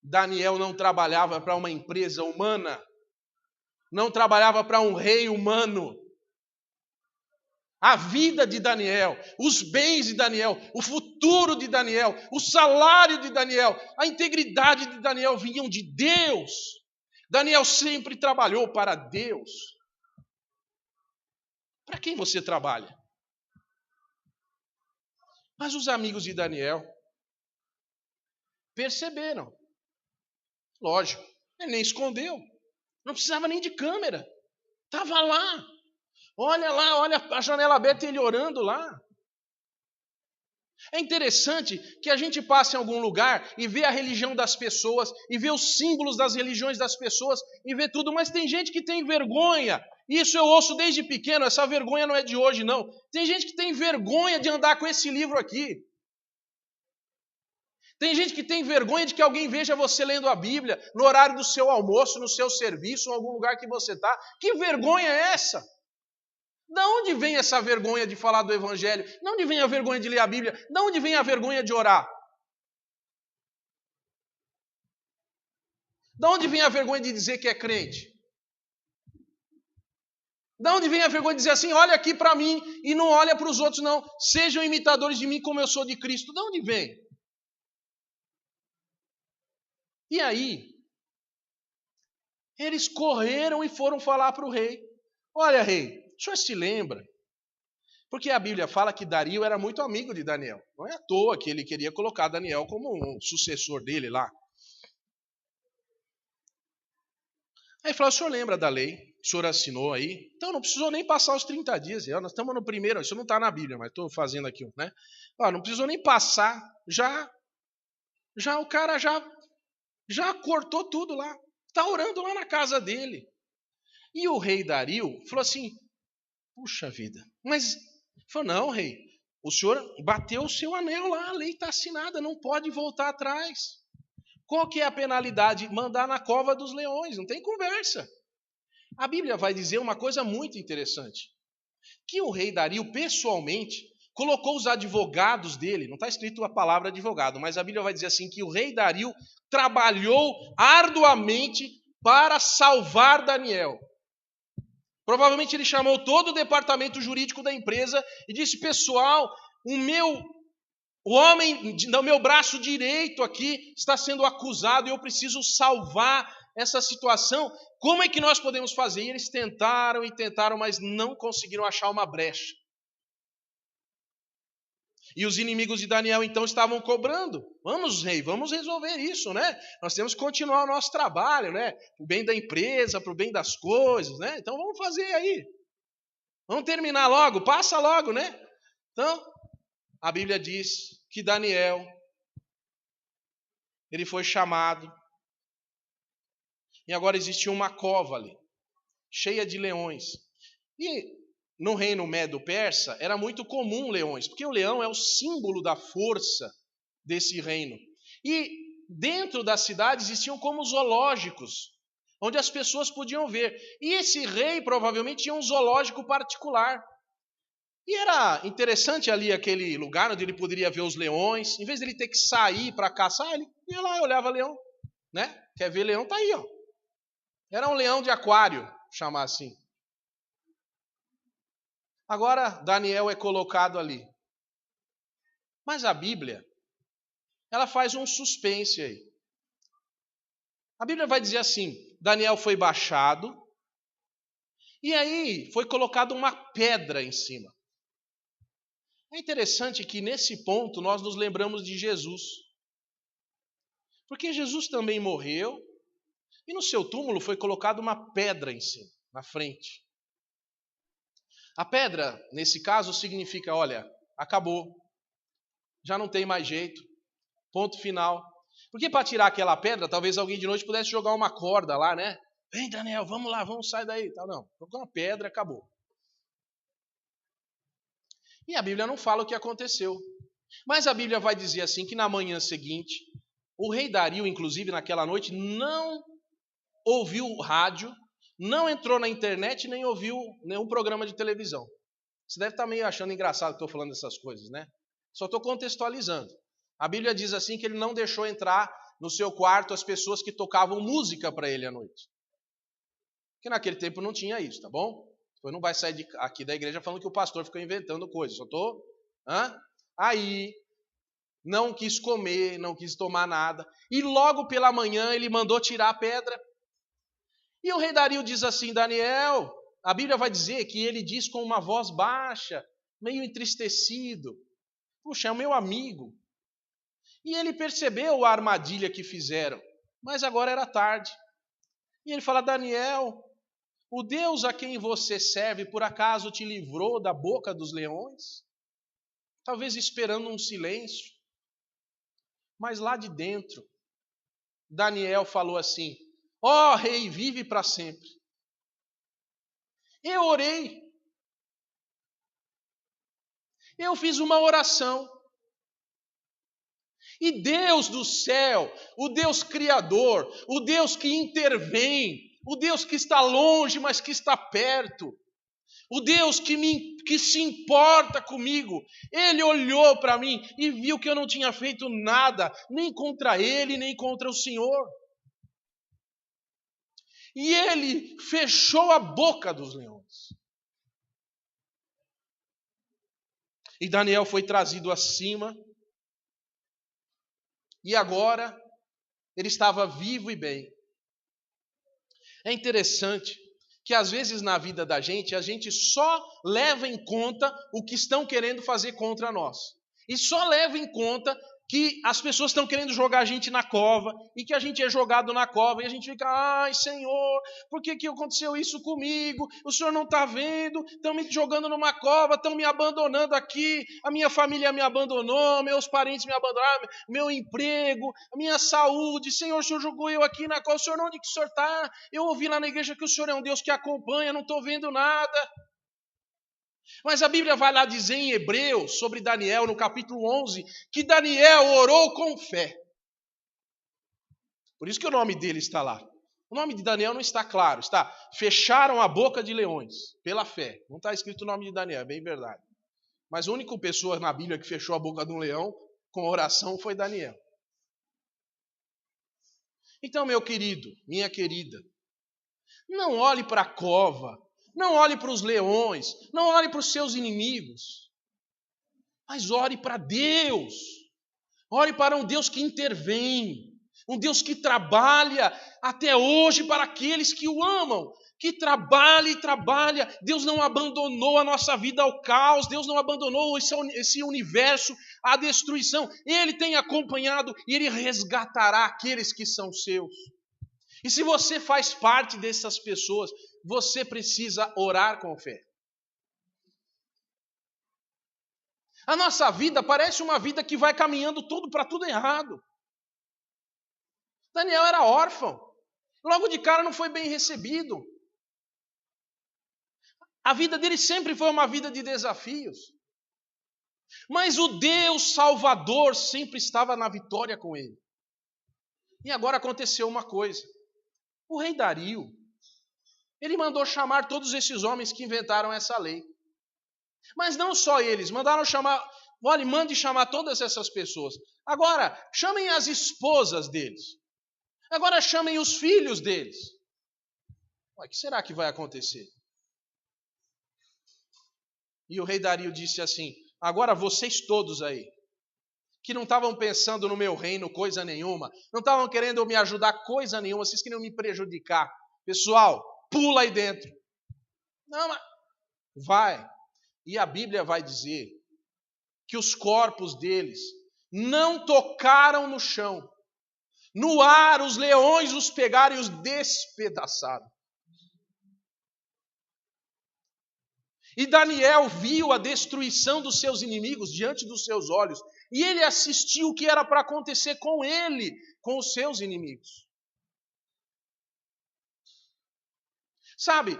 Daniel não trabalhava para uma empresa humana, não trabalhava para um rei humano. A vida de Daniel, os bens de Daniel, o futuro de Daniel, o salário de Daniel, a integridade de Daniel vinham de Deus. Daniel sempre trabalhou para Deus. Para quem você trabalha? Mas os amigos de Daniel perceberam. Lógico, ele nem escondeu. Não precisava nem de câmera. Estava lá. Olha a janela aberta e ele orando lá. É interessante que a gente passe em algum lugar e vê a religião das pessoas, e vê os símbolos das religiões das pessoas, e vê tudo, mas tem gente que tem vergonha. Isso eu ouço desde pequeno, essa vergonha não é de hoje, não. Tem gente que tem vergonha de andar com esse livro aqui. Tem gente que tem vergonha de que alguém veja você lendo a Bíblia no horário do seu almoço, no seu serviço, em algum lugar que você está. Que vergonha é essa? De onde vem essa vergonha de falar do Evangelho? De onde vem a vergonha de ler a Bíblia? De onde vem a vergonha de orar? De onde vem a vergonha de dizer que é crente? De onde vem a vergonha de dizer assim, olha aqui para mim e não olha para os outros não. Sejam imitadores de mim como eu sou de Cristo. De onde vem? E aí, eles correram e foram falar para o rei. Olha, rei, o senhor se lembra? Porque a Bíblia fala que Dario era muito amigo de Daniel. Não é à toa que ele queria colocar Daniel como um sucessor dele lá. Aí falou, o senhor lembra da lei? O senhor assinou aí? Então não precisou nem passar os 30 dias. Nós estamos no primeiro, isso não está na Bíblia, mas estou fazendo aqui, né? Não precisou nem passar, já o cara já cortou tudo lá. Está orando lá na casa dele. E o rei Dario falou assim, puxa vida, mas... Falou, não, rei, o senhor bateu o seu anel lá, a lei está assinada, não pode voltar atrás. Qual que é a penalidade? Mandar na cova dos leões, não tem conversa. A Bíblia vai dizer uma coisa muito interessante, que o rei Dario, pessoalmente, colocou os advogados dele, não está escrito a palavra advogado, mas a Bíblia vai dizer assim, que o rei Dario trabalhou arduamente para salvar Daniel. Provavelmente ele chamou todo o departamento jurídico da empresa e disse, pessoal, o homem do meu braço direito aqui está sendo acusado e eu preciso salvar essa situação. Como é que nós podemos fazer? E eles tentaram e tentaram, mas não conseguiram achar uma brecha. E os inimigos de Daniel então estavam cobrando. Vamos, rei, vamos resolver isso, né? Nós temos que continuar o nosso trabalho, né? Para o bem da empresa, para o bem das coisas, né? Então vamos fazer aí. Vamos terminar logo, passa logo, né? Então, a Bíblia diz que Daniel, ele foi chamado. E agora existia uma cova ali, cheia de leões. E no reino Medo-Persa era muito comum leões, porque o leão é o símbolo da força desse reino. E dentro da cidade existiam como zoológicos, onde as pessoas podiam ver. E esse rei provavelmente tinha um zoológico particular. E era interessante ali aquele lugar onde ele poderia ver os leões. Em vez de ele ter que sair para caçar, ele ia lá e olhava leão. Né? Quer ver leão? Tá aí, ó. Era um leão de aquário, chamar assim. Agora Daniel é colocado ali. Mas a Bíblia, ela faz um suspense aí. A Bíblia vai dizer assim, Daniel foi baixado, e aí foi colocado uma pedra em cima. É interessante que nesse ponto nós nos lembramos de Jesus. Porque Jesus também morreu, e no seu túmulo foi colocada uma pedra em cima, na frente. A pedra, nesse caso, significa, olha, acabou, já não tem mais jeito, ponto final. Porque para tirar aquela pedra, talvez alguém de noite pudesse jogar uma corda lá, né? Vem, Daniel, vamos lá, vamos sair daí. Não, colocou uma pedra, acabou. E a Bíblia não fala o que aconteceu. Mas a Bíblia vai dizer assim, que na manhã seguinte, o rei Dario, inclusive naquela noite, não ouviu o rádio, não entrou na internet, nem ouviu nenhum programa de televisão. Você deve estar meio achando engraçado que estou falando dessas coisas, né? Só estou contextualizando. A Bíblia diz assim que ele não deixou entrar no seu quarto as pessoas que tocavam música para ele à noite. Porque naquele tempo não tinha isso, tá bom? Você não vai sair aqui da igreja falando que o pastor ficou inventando coisas. Só estou... Aí, não quis comer, não quis tomar nada. E logo pela manhã ele mandou tirar a pedra. E o rei Dario diz assim, Daniel, a Bíblia vai dizer que ele diz com uma voz baixa, meio entristecido: puxa, é o meu amigo. E ele percebeu a armadilha que fizeram, mas agora era tarde. E ele fala: Daniel, o Deus a quem você serve por acaso te livrou da boca dos leões? Talvez esperando um silêncio. Mas lá de dentro, Daniel falou assim: ó rei, vive para sempre. Eu orei. Eu fiz uma oração. E Deus do céu, o Deus criador, o Deus que intervém, o Deus que está longe, mas que está perto, o Deus que se importa comigo, Ele olhou para mim e viu que eu não tinha feito nada, nem contra Ele, nem contra o Senhor. E Ele fechou a boca dos leões. E Daniel foi trazido acima. E agora ele estava vivo e bem. É interessante que às vezes na vida da gente, a gente só leva em conta o que estão querendo fazer contra nós. E só leva em conta que as pessoas estão querendo jogar a gente na cova, e que a gente é jogado na cova, e a gente fica: ai Senhor, por que aconteceu isso comigo? O Senhor não está vendo? Estão me jogando numa cova, estão me abandonando aqui, a minha família me abandonou, meus parentes me abandonaram, meu emprego, a minha saúde. Senhor, o Senhor jogou eu aqui na cova. Senhor, onde que o Senhor está? Eu ouvi lá na igreja que o Senhor é um Deus que acompanha, não estou vendo nada. Mas a Bíblia vai lá dizer em Hebreus, sobre Daniel, no capítulo 11, que Daniel orou com fé. Por isso que o nome dele está lá. O nome de Daniel não está claro, está: fecharam a boca de leões, pela fé. Não está escrito o nome de Daniel, é bem verdade. Mas a única pessoa na Bíblia que fechou a boca de um leão com oração foi Daniel. Então, meu querido, minha querida, não olhe para a cova, não olhe para os leões, não olhe para os seus inimigos, mas ore para Deus. Ore para um Deus que intervém, um Deus que trabalha até hoje para aqueles que o amam, que trabalha e trabalha. Deus não abandonou a nossa vida ao caos, Deus não abandonou esse universo à destruição. Ele tem acompanhado e Ele resgatará aqueles que são seus. E se você faz parte dessas pessoas, você precisa orar com fé. A nossa vida parece uma vida que vai caminhando para tudo errado. Daniel era órfão. Logo de cara não foi bem recebido. A vida dele sempre foi uma vida de desafios. Mas o Deus Salvador sempre estava na vitória com ele. E agora aconteceu uma coisa. O rei Dario, ele mandou chamar todos esses homens que inventaram essa lei. Mas não só eles, mandaram chamar, olha, mande chamar todas essas pessoas. Agora, chamem as esposas deles. Agora chamem os filhos deles. O que será que vai acontecer? E o rei Dario disse assim: agora vocês todos aí, que não estavam pensando no meu reino coisa nenhuma, não estavam querendo me ajudar coisa nenhuma, vocês queriam me prejudicar. Pessoal, pula aí dentro. Não, mas vai. E a Bíblia vai dizer que os corpos deles não tocaram no chão. No ar, os leões os pegaram e os despedaçaram. E Daniel viu a destruição dos seus inimigos diante dos seus olhos. E ele assistiu o que era para acontecer com ele, com os seus inimigos. Sabe,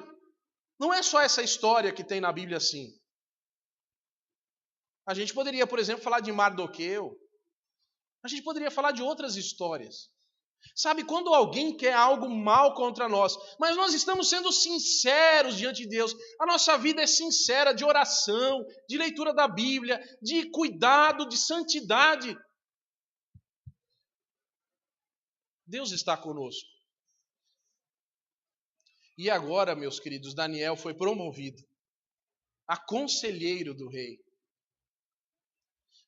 não é só essa história que tem na Bíblia assim. A gente poderia, por exemplo, falar de Mardoqueu. A gente poderia falar de outras histórias. Sabe, quando alguém quer algo mal contra nós, mas nós estamos sendo sinceros diante de Deus, a nossa vida é sincera, de oração, de leitura da Bíblia, de cuidado, de santidade. Deus está conosco. E agora, meus queridos, Daniel foi promovido a conselheiro do rei.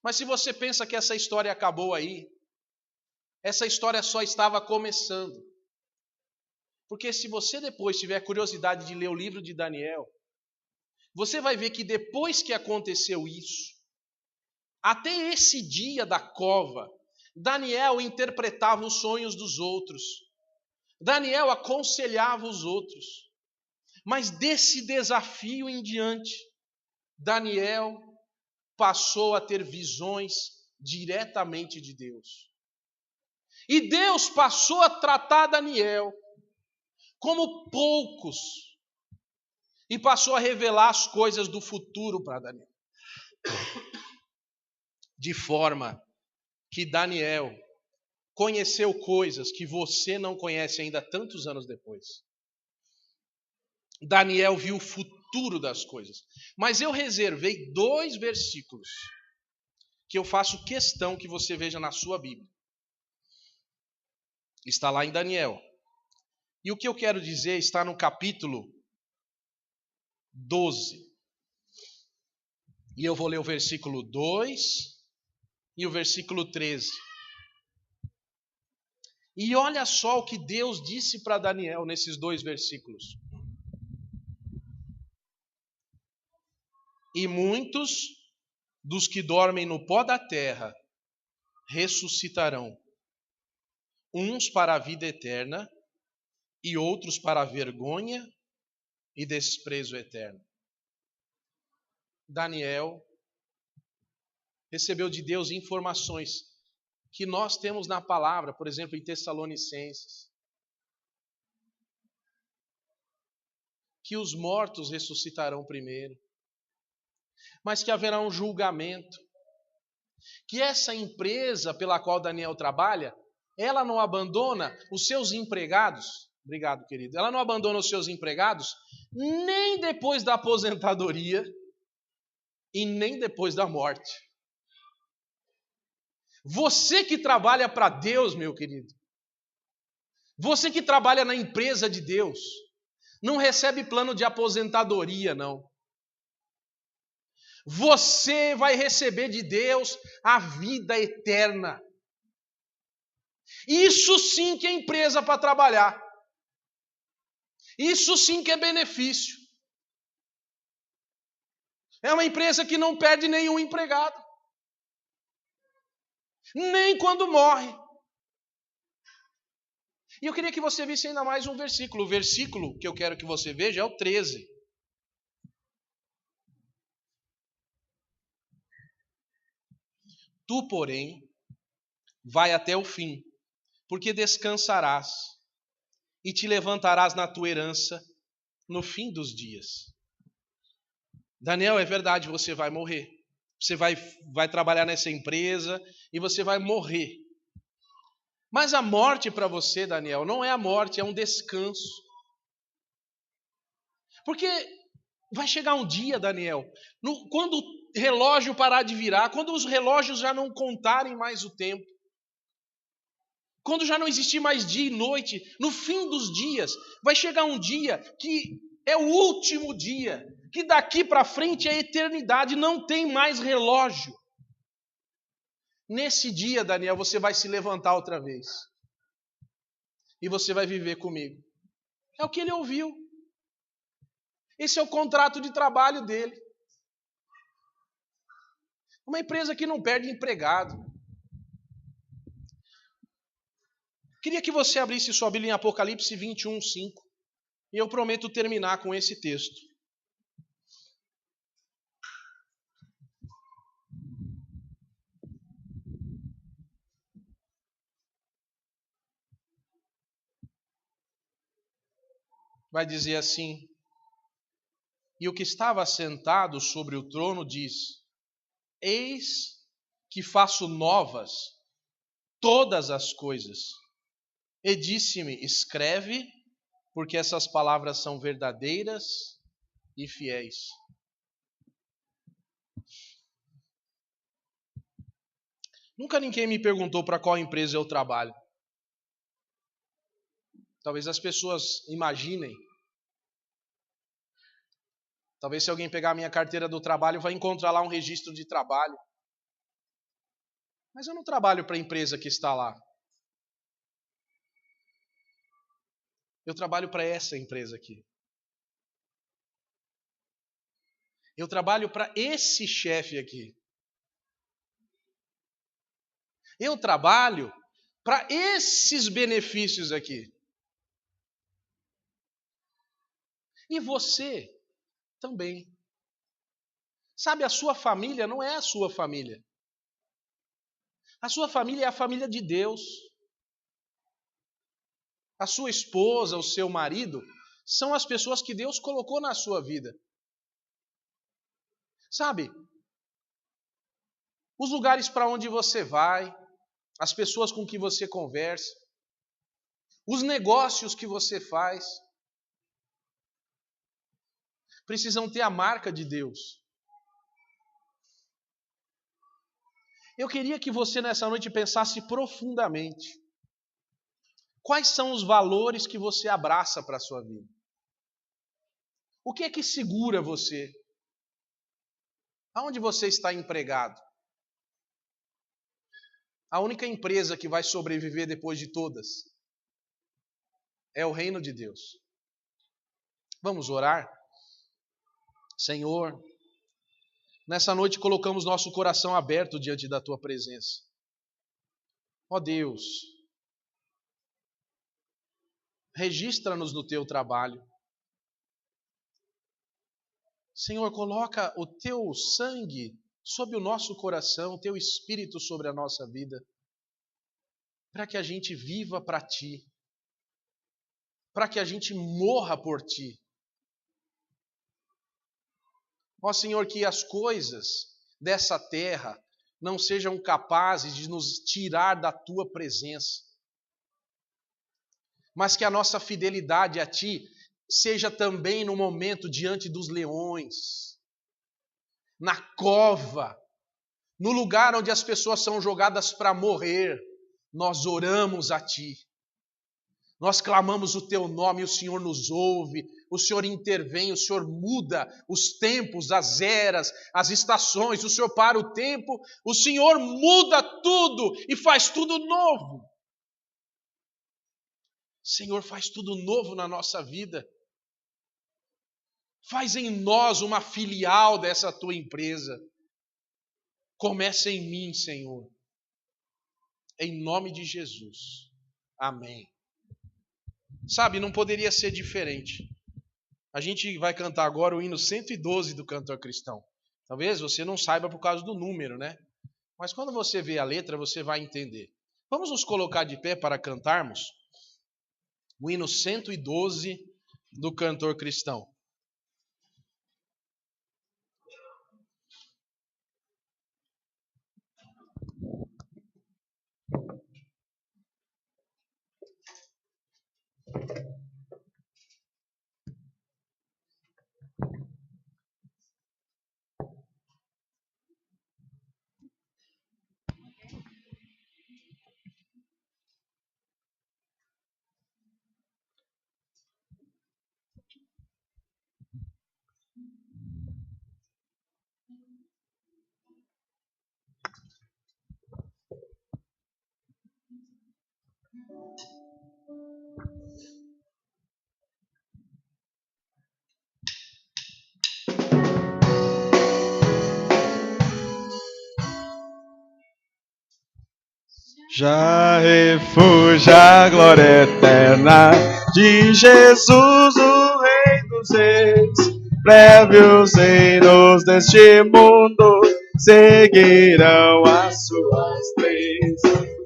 Mas se você pensa que essa história acabou aí, essa história só estava começando. Porque se você depois tiver curiosidade de ler o livro de Daniel, você vai ver que depois que aconteceu isso, até esse dia da cova, Daniel interpretava os sonhos dos outros. Daniel aconselhava os outros. Mas desse desafio em diante, Daniel passou a ter visões diretamente de Deus. E Deus passou a tratar Daniel como poucos e passou a revelar as coisas do futuro para Daniel. De forma que Daniel conheceu coisas que você não conhece ainda tantos anos depois. Daniel viu o futuro das coisas. Mas eu reservei 2 versículos que eu faço questão que você veja na sua Bíblia. Está lá em Daniel. E o que eu quero dizer está no capítulo 12. E eu vou ler o versículo 2 e o versículo 13. E olha só o que Deus disse para Daniel nesses 2 versículos. E muitos dos que dormem no pó da terra ressuscitarão, uns para a vida eterna e outros para a vergonha e desprezo eterno. Daniel recebeu de Deus informações que nós temos na palavra, por exemplo, em Tessalonicenses, que os mortos ressuscitarão primeiro, mas que haverá um julgamento, que essa empresa pela qual Daniel trabalha, ela não abandona os seus empregados, obrigado, querido, ela não abandona os seus empregados nem depois da aposentadoria e nem depois da morte. Você que trabalha para Deus, meu querido, você que trabalha na empresa de Deus, não recebe plano de aposentadoria, não. Você vai receber de Deus a vida eterna. Isso sim que é empresa para trabalhar. Isso sim que é benefício. É uma empresa que não perde nenhum empregado. Nem quando morre. E eu queria que você visse ainda mais um versículo. O versículo que eu quero que você veja é o 13. Tu, porém, vai até o fim, porque descansarás e te levantarás na tua herança no fim dos dias. Daniel, é verdade, você vai morrer. Você vai trabalhar nessa empresa e você vai morrer. Mas a morte para você, Daniel, não é a morte, é um descanso. Porque vai chegar um dia, Daniel, quando o relógio parar de virar, quando os relógios já não contarem mais o tempo, quando já não existir mais dia e noite, no fim dos dias, vai chegar um dia que é o último dia, que daqui para frente é a eternidade, não tem mais relógio. Nesse dia, Daniel, você vai se levantar outra vez. E você vai viver comigo. É o que ele ouviu. Esse é o contrato de trabalho dele. Uma empresa que não perde empregado. Queria que você abrisse sua Bíblia em Apocalipse 21, 5. E eu prometo terminar com esse texto. Vai dizer assim: e o que estava sentado sobre o trono diz: eis que faço novas todas as coisas. E disse-me: escreve, porque essas palavras são verdadeiras e fiéis. Nunca ninguém me perguntou para qual empresa eu trabalho. Talvez as pessoas imaginem. Talvez se alguém pegar a minha carteira do trabalho, vai encontrar lá um registro de trabalho. Mas eu não trabalho para a empresa que está lá. Eu trabalho para essa empresa aqui. Eu trabalho para esse chefe aqui. Eu trabalho para esses benefícios aqui. E você também. Sabe, a sua família não é a sua família. A sua família é a família de Deus. A sua esposa, o seu marido, são as pessoas que Deus colocou na sua vida. Sabe, os lugares para onde você vai, as pessoas com que você conversa, os negócios que você faz, precisam ter a marca de Deus. Eu queria que você nessa noite pensasse profundamente. Quais são os valores que você abraça para a sua vida? O que é que segura você? Aonde você está empregado? A única empresa que vai sobreviver depois de todas é o reino de Deus. Vamos orar? Senhor, nessa noite colocamos nosso coração aberto diante da Tua presença. Ó Deus, registra-nos no Teu trabalho. Senhor, coloca o Teu sangue sobre o nosso coração, o Teu Espírito sobre a nossa vida, para que a gente viva para Ti, para que a gente morra por Ti. Ó Senhor, que as coisas dessa terra não sejam capazes de nos tirar da Tua presença, mas que a nossa fidelidade a Ti seja também no momento diante dos leões, na cova, no lugar onde as pessoas são jogadas para morrer, nós oramos a Ti. Nós clamamos o Teu nome e o Senhor nos ouve, o Senhor intervém, o Senhor muda os tempos, as eras, as estações, o Senhor para o tempo, o Senhor muda tudo e faz tudo novo. Senhor, faz tudo novo na nossa vida. Faz em nós uma filial dessa Tua empresa. Começa em mim, Senhor. Em nome de Jesus. Amém. Sabe, não poderia ser diferente. A gente vai cantar agora o hino 112 do Cantor Cristão. Talvez você não saiba por causa do número, né? Mas quando você vê a letra, você vai entender. Vamos nos colocar de pé para cantarmos o hino 112 do Cantor Cristão. Já refúgio a glória eterna de Jesus, o Rei dos Reis. Prévios reinos deste mundo seguirão as suas leis.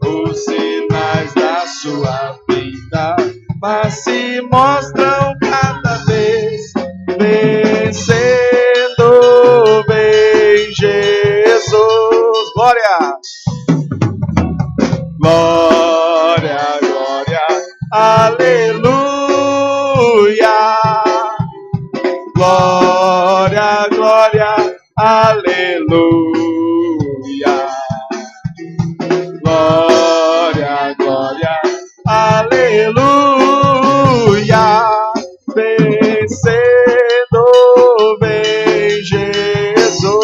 Os sinais da sua vinda, mas se mostram cada vez, vencendo bem Jesus. Glória! Glória, glória, aleluia. Glória, glória, aleluia. Glória, glória, aleluia. Vencendo bem Jesus.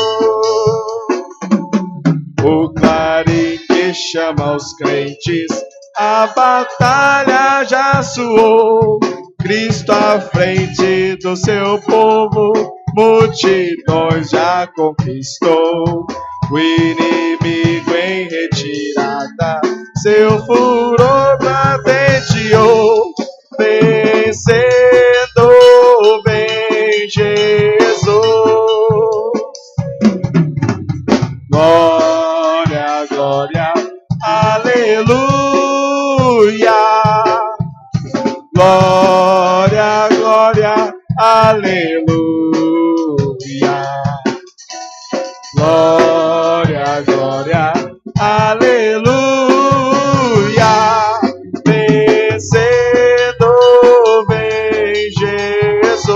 O clarim que chama os crentes a batalha já soou. Cristo à frente do seu povo, multidões já conquistou. O inimigo em retirada, seu furor patenteou. Vencendo vem Jesus. Glória, glória, aleluia. Glória, glória, aleluia. Glória, glória, aleluia. Vencendo vem Jesus.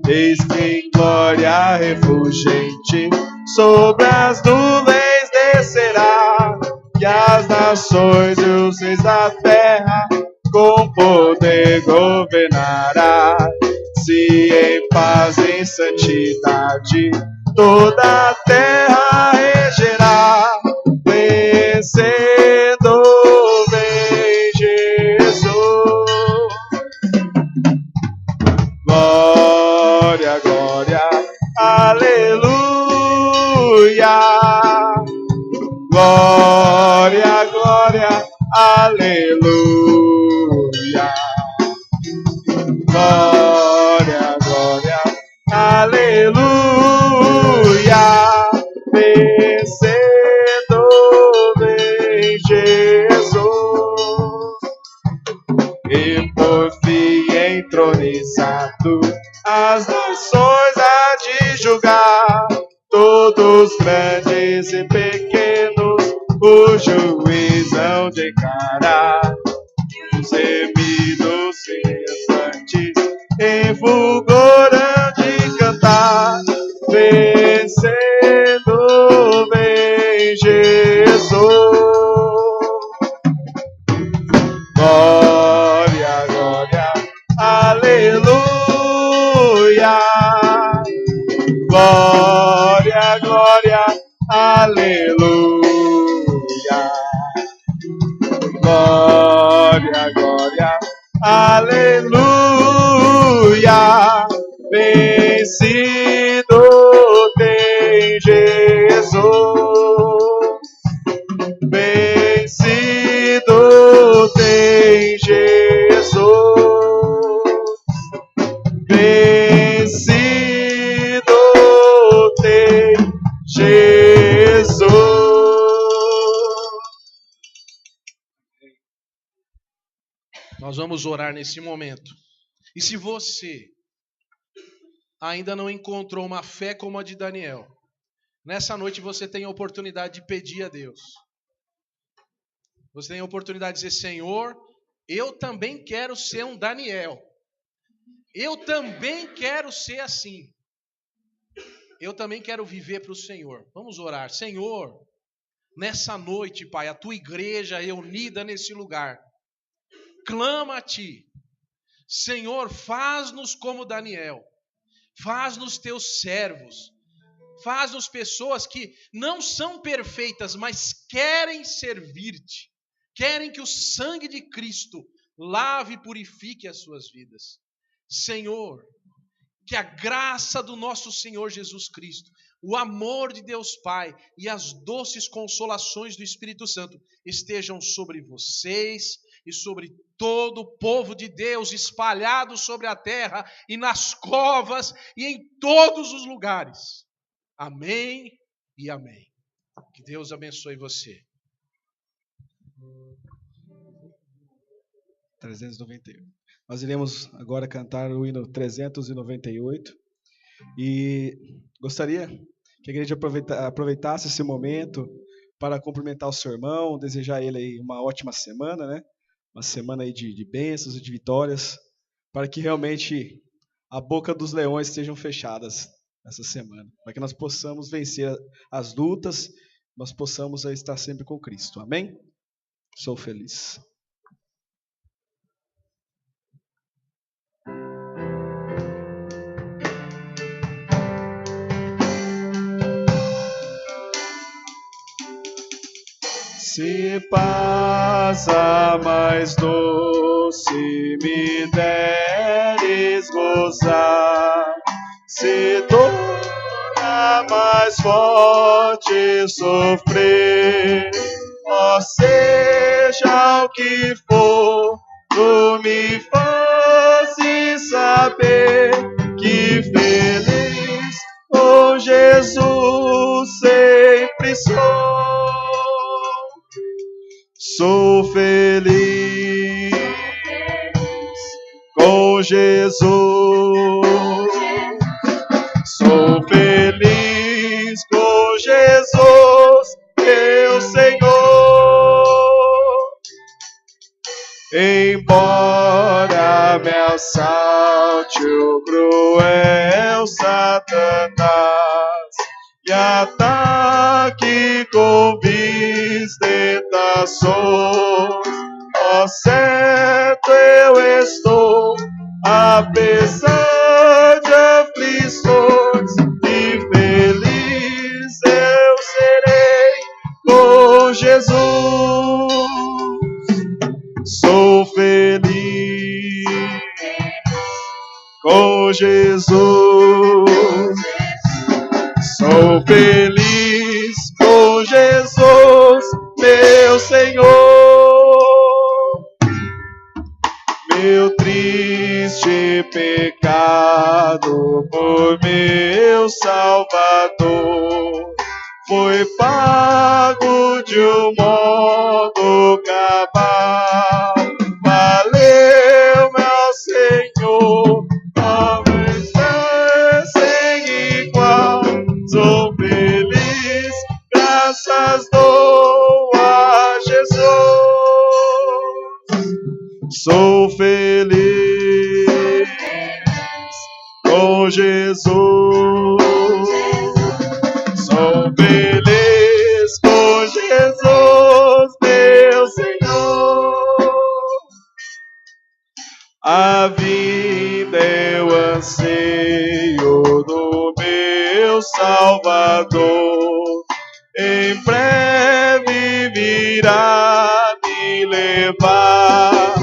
Eis que em glória refulgente sobre as nuvens descerá, e as nações e os reis da terra com poder governará. Se em paz e em santidade toda a terra regerá, vencendo vem Jesus. Glória, glória, aleluia. Glória, glória, aleluia. Glória, glória, aleluia. Vencendo vem Jesus. E por fim entronizado, as nações há de julgar, todos grandes e pequenos, o juiz hão de encarar. Os remidos e restantes em fulgor hão de cantar, vencendo vem Jesus. Glória, glória, aleluia. Glória, glória, aleluia. Glória, glória, aleluia. Vencido tem Jesus. Vencido tem Jesus. Vencido tem Jesus. Nós vamos orar nesse momento. E se você ainda não encontrou uma fé como a de Daniel, nessa noite você tem a oportunidade de pedir a Deus. Você tem a oportunidade de dizer: Senhor, eu também quero ser um Daniel. Eu também quero ser assim. Eu também quero viver para o Senhor. Vamos orar. Senhor, nessa noite, Pai, a tua igreja reunida nesse lugar clama a ti. Senhor, faz-nos como Daniel. Faz-nos teus servos. Faz-nos pessoas que não são perfeitas, mas querem servir-te. Querem que o sangue de Cristo lave e purifique as suas vidas. Senhor, que a graça do nosso Senhor Jesus Cristo, o amor de Deus Pai e as doces consolações do Espírito Santo estejam sobre vocês e sobre todo o povo de Deus espalhado sobre a terra e nas covas e em todos os lugares. Amém e amém. Que Deus abençoe você. 398. Nós iremos agora cantar o hino 398 e gostaria que a igreja aproveitasse esse momento para cumprimentar o seu irmão, desejar a ele aí uma ótima semana, né? Uma semana aí de bênçãos e de vitórias, para que realmente a boca dos leões estejam fechadas essa semana, para que nós possamos vencer as lutas, nós possamos estar sempre com Cristo. Amém? Sou feliz. Se paz a mais doce me deres gozar, se dor a mais forte sofrer, ó seja o que for, tu me fazes saber que feliz com Jesus sempre sou. Sou feliz com Jesus. Sou feliz com Jesus, meu Senhor. Embora me assalte o cruel Satanás e ataque com vis tentações, ó certo eu estou, apesar de aflições, e feliz eu serei com Jesus. Sou feliz com Jesus. Sou feliz com Jesus, meu Senhor. Meu triste pecado por meu Salvador foi pago de um modo cabal. Valeu, meu Senhor, talvez sem igual. Sou feliz, graças dou a Jesus. Sou feliz com Jesus. Sou feliz com Jesus, meu Senhor. A vida eu anseio do meu Salvador. Em breve virá me levar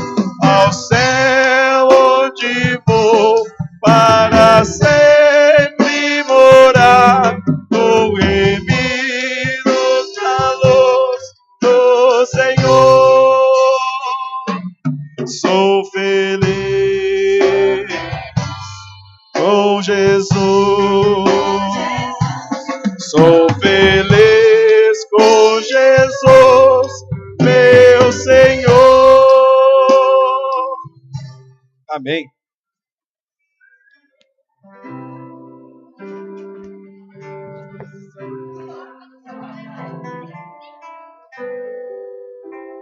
ao céu onde vou para sempre morar com ele nos calores do Senhor. Sou feliz com Jesus. Sou feliz com Jesus, meu Senhor. Amém.